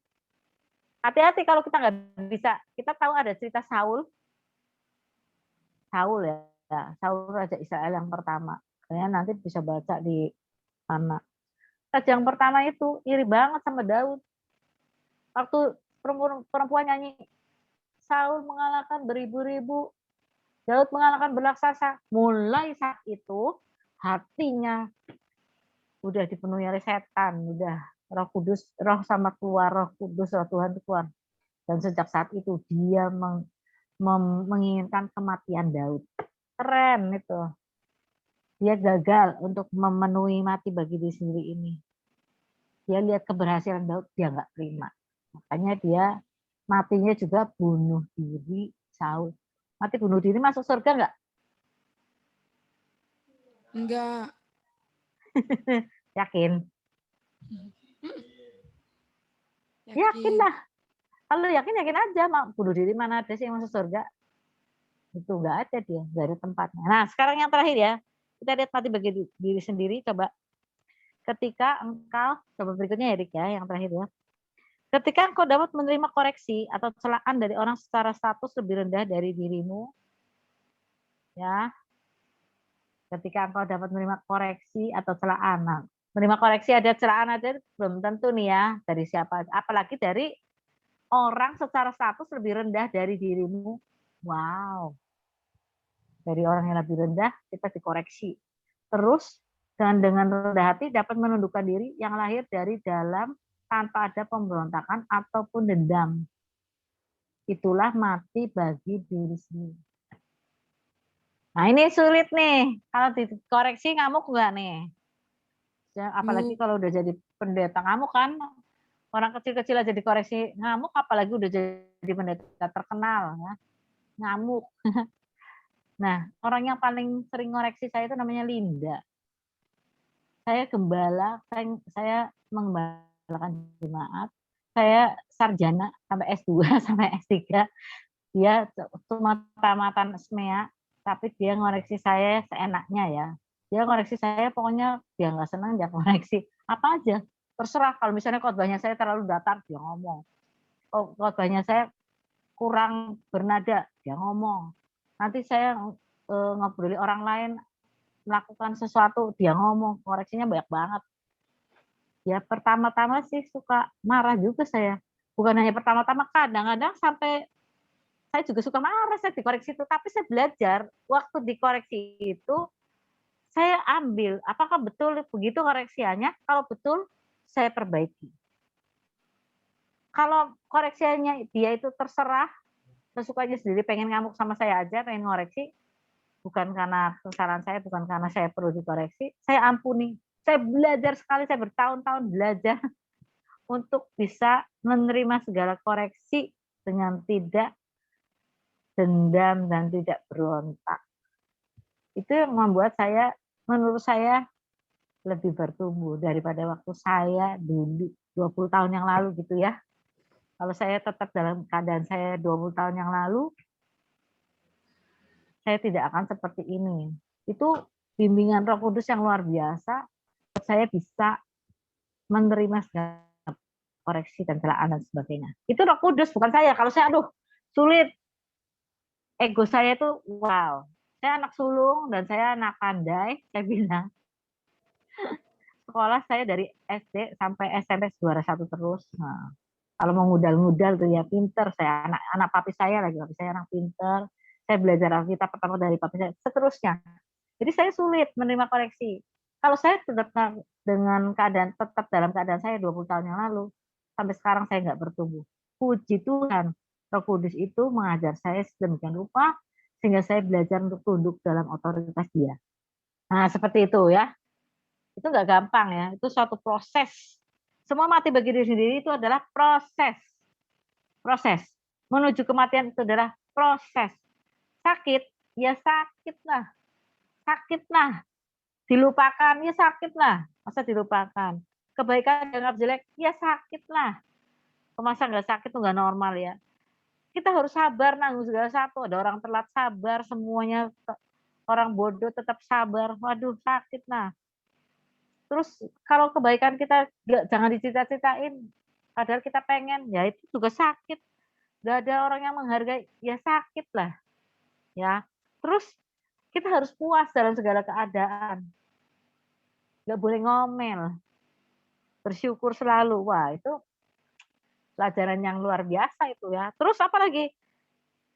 Hati-hati kalau kita nggak bisa. Kita tahu ada cerita Saul ya, Saul Raja Israel yang pertama. Kalian nanti bisa baca di sana. Raja yang pertama itu iri banget sama Daud. Waktu perempuan nyanyi, Saul mengalahkan beribu-ribu, Daud mengalahkan berlaksasa. Mulai saat itu hatinya udah dipenuhi oleh setan, udah Roh Kudus, roh sama keluar, Roh Kudus, Roh Tuhan itu keluar. Dan sejak saat itu dia menginginkan kematian Daud. Keren itu. Dia gagal untuk memenuhi mati bagi diri sendiri ini. Dia lihat keberhasilan Daud, dia nggak terima. Makanya dia matinya juga bunuh diri Saul. Mati bunuh diri masuk surga nggak? enggak. Yakin? Yakin lah. Kalau yakin aja. Bunuh diri mana ada sih yang masuk surga? Itu nggak ada dia, nggak ada tempatnya. Nah sekarang yang terakhir ya, kita lihat mati bagi diri sendiri. Coba ketika engkau, coba berikutnya Erik ya, yang terakhir ya. Ketika engkau dapat menerima koreksi atau celaan dari orang secara status lebih rendah dari dirimu, ya. Ketika engkau dapat menerima koreksi atau celaan, nah, menerima koreksi ada celaan aja belum tentu nih ya dari siapa, apalagi dari orang secara status lebih rendah dari dirimu. Wow, dari orang yang lebih rendah kita dikoreksi. Terus dengan rendah hati dapat menundukkan diri yang lahir dari dalam tanpa ada pemberontakan ataupun dendam. Itulah mati bagi diri sendiri. Nah ini sulit nih. Kalau dikoreksi ngamuk nggak nih? Ya, apalagi kalau udah jadi pendeta ngamuk kan. Orang kecil-kecil aja dikoreksi ngamuk, apalagi udah jadi pendeta terkenal. Ya. Ngamuk. Nah orang yang paling sering ngoreksi saya itu namanya Linda. Saya gembala, saya menggembalakan jemaat, saya sarjana sampai S2 sampai S3, dia cuma tamatan SMEA, tapi dia ngoreksi saya seenaknya ya. Dia ngoreksi saya, pokoknya dia nggak senang, dia koreksi apa aja, terserah. Kalau misalnya khotbahnya saya terlalu datar, dia ngomong. Kalau khotbahnya saya kurang bernada, dia ngomong. Nanti saya ngobroli orang lain melakukan sesuatu, dia ngomong, koreksinya banyak banget. Ya pertama-tama sih suka marah juga saya. Bukan hanya pertama-tama, kadang-kadang sampai saya juga suka marah, saya dikoreksi itu. Tapi saya belajar, waktu dikoreksi itu, saya ambil, apakah betul begitu koreksiannya? Kalau betul, saya perbaiki. Kalau koreksiannya dia itu terserah, sesukanya sendiri, pengen ngamuk sama saya aja, pengen ngoreksi, bukan karena kesalahan saya, bukan karena saya perlu dikoreksi, saya ampuni. Saya belajar sekali, saya bertahun-tahun belajar untuk bisa menerima segala koreksi dengan tidak dendam dan tidak berontak. Itu yang membuat saya, menurut saya, lebih bertumbuh daripada waktu saya dulu 20 tahun yang lalu gitu ya. Kalau saya tetap dalam keadaan saya 20 tahun yang lalu, saya tidak akan seperti ini. Itu bimbingan Roh Kudus yang luar biasa. Saya bisa menerima segala koreksi dan celaan dan sebagainya. Itu Roh Kudus, bukan saya. Kalau saya, aduh, sulit. Ego saya itu, wow. Saya anak sulung dan saya anak pandai, saya bilang. Sekolah saya dari SD sampai SMP juara 1 terus. Nah, kalau mau ngudal-ngudal tuh ya pinter. Saya anak papi saya lagi, papi saya anak pinter. Saya belajar Alkitab pertama dari papi saya, seterusnya. Jadi saya sulit menerima koreksi. Kalau saya tetap dengan keadaan tetap dalam keadaan saya 20 tahun yang lalu, sampai sekarang saya nggak bertumbuh. Puji Tuhan, Roh Kudus itu mengajar saya sedemikian rupa sehingga saya belajar untuk tunduk dalam otoritas Dia. Nah, seperti itu ya. Itu nggak gampang ya, itu suatu proses. Semua mati bagi diri sendiri itu adalah proses. Proses. Menuju kematian itu adalah proses. Sakit, ya sakit lah. Sakit lah. Dilupakan, ya sakit lah. Masa dilupakan. Kebaikan dianggap jelek, ya sakit lah. Masa nggak sakit itu nggak normal ya. Kita harus sabar nanggung segala satu. Ada orang telat sabar, semuanya orang bodoh tetap sabar. Waduh, sakit lah. Terus kalau kebaikan kita jangan dicita-citain, padahal kita pengen, ya itu juga sakit. Gak ada orang yang menghargai, ya sakit lah. Ya. Terus kita harus puas dalam segala keadaan. Gak boleh ngomel. Bersyukur selalu. Wah, itu pelajaran yang luar biasa itu ya. Terus apalagi?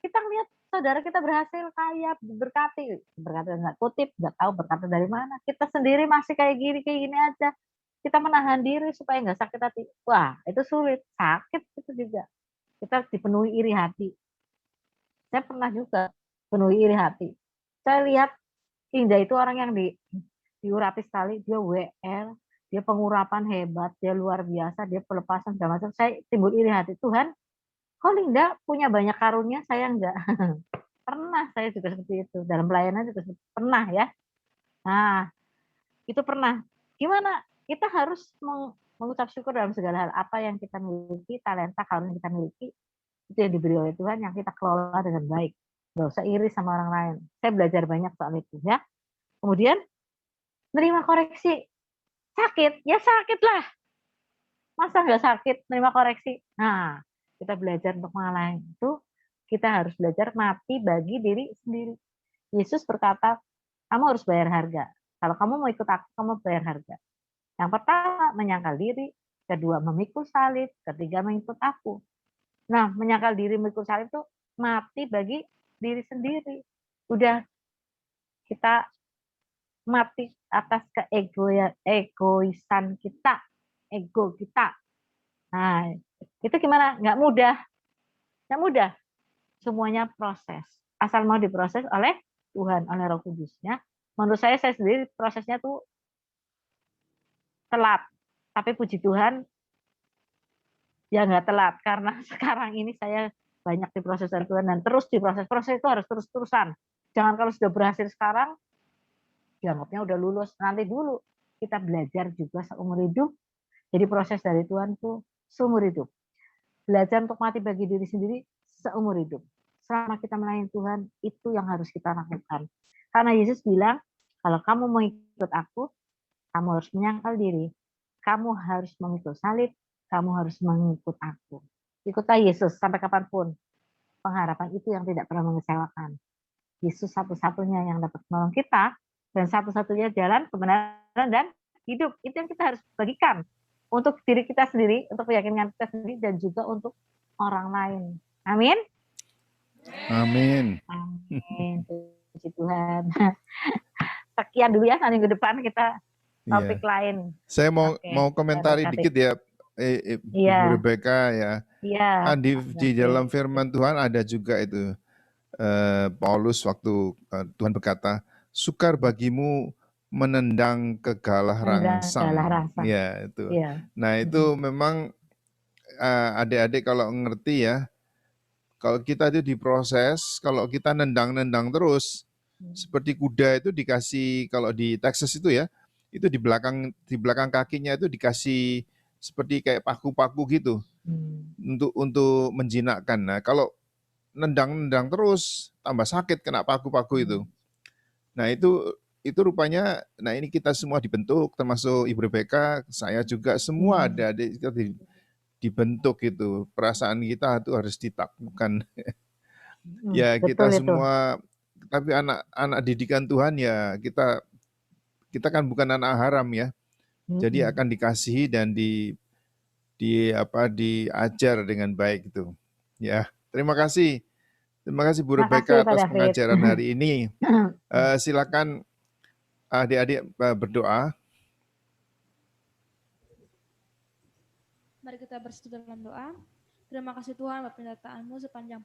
Kita lihat saudara kita berhasil kaya, berkati nggak kutip, nggak tahu berkata dari mana. Kita sendiri masih kayak gini aja. Kita menahan diri supaya nggak sakit hati. Wah, itu sulit, sakit itu juga. Kita dipenuhi iri hati. Saya pernah juga penuhi iri hati. Saya lihat Indah itu orang yang diurapi sekali, dia WL, dia pengurapan hebat, dia luar biasa, dia pelepasan segala macam. Saya timbul iri hati, Tuhan, kok Linda punya banyak karunia, saya enggak. Pernah saya juga seperti itu. Dalam pelayanan juga pernah ya. Nah, itu pernah. Gimana? Kita harus mengucap syukur dalam segala hal. Apa yang kita miliki, talenta, karunia yang kita miliki, itu yang diberi oleh Tuhan, yang kita kelola dengan baik. Nggak usah iri sama orang lain. Saya belajar banyak soal itu ya. Kemudian, menerima koreksi. Sakit? Ya sakit lah. Masa nggak sakit menerima koreksi? Nah, kita belajar untuk mengalami itu, kita harus belajar mati bagi diri sendiri. Yesus berkata, kamu harus bayar harga. Kalau kamu mau ikut aku, kamu bayar harga. Yang pertama, menyangkal diri. Kedua, memikul salib. Ketiga, mengikut aku. Nah, menyangkal diri, memikul salib itu mati bagi diri sendiri. Udah kita mati atas egoisan kita. Ego kita. Nah, itu gimana? Nggak mudah. Nggak mudah. Semuanya proses. Asal mau diproses oleh Tuhan, oleh Roh Kudusnya. Menurut saya sendiri prosesnya tuh telat. Tapi puji Tuhan, ya nggak telat. Karena sekarang ini saya banyak diproses oleh Tuhan dan terus diproses. Proses itu harus terus-terusan. Jangan kalau sudah berhasil sekarang, dianggapnya udah lulus. Nanti dulu kita belajar juga seumur hidup. Jadi proses dari Tuhan tuh seumur hidup. Belajar untuk mati bagi diri sendiri seumur hidup. Selama kita melayani Tuhan, itu yang harus kita lakukan. Karena Yesus bilang, kalau kamu mau ikut aku, kamu harus menyangkal diri. Kamu harus memikul salib, kamu harus mengikut aku. Ikutlah Yesus sampai kapanpun. Pengharapan itu yang tidak pernah mengecewakan. Yesus satu-satunya yang dapat menolong kita, dan satu-satunya jalan kebenaran dan hidup. Itu yang kita harus bagikan. untuk diri kita sendiri, untuk keyakinan kita sendiri, dan juga untuk orang lain. Amin. Amin. Amin. Puji Tuhan. Sekian dulu ya, minggu depan kita topik lain. Saya mau komentari dikit ya, Ibu Rebecca ya. Iya. Di dalam firman Tuhan ada juga itu Paulus waktu Tuhan berkata, sukar bagimu menendang kegalah rangsang. Ya itu. Nah itu memang adik-adik kalau ngerti ya, kalau kita itu diproses, kalau kita nendang-nendang terus, seperti kuda itu dikasih, kalau di Texas itu ya, itu di belakang kakinya itu dikasih seperti kayak paku-paku gitu untuk menjinakkan. Nah kalau nendang-nendang terus tambah sakit kena paku-paku itu. Nah itu rupanya, nah ini kita semua dibentuk, termasuk Ibu Rebecca, saya juga, semua ada kita dibentuk itu. Perasaan kita itu harus ditaklukkan. Ya kita semua, tapi anak didikan Tuhan ya kita kan bukan anak haram ya. Jadi akan dikasihi dan diajar dengan baik itu. Ya, terima kasih. Terima kasih Bu Rebecca atas pengajaran hari ini. Silakan adik-adik berdoa. Mari kita bersatu dalam doa. Terima kasih Tuhan buat penyertaan-Mu sepanjang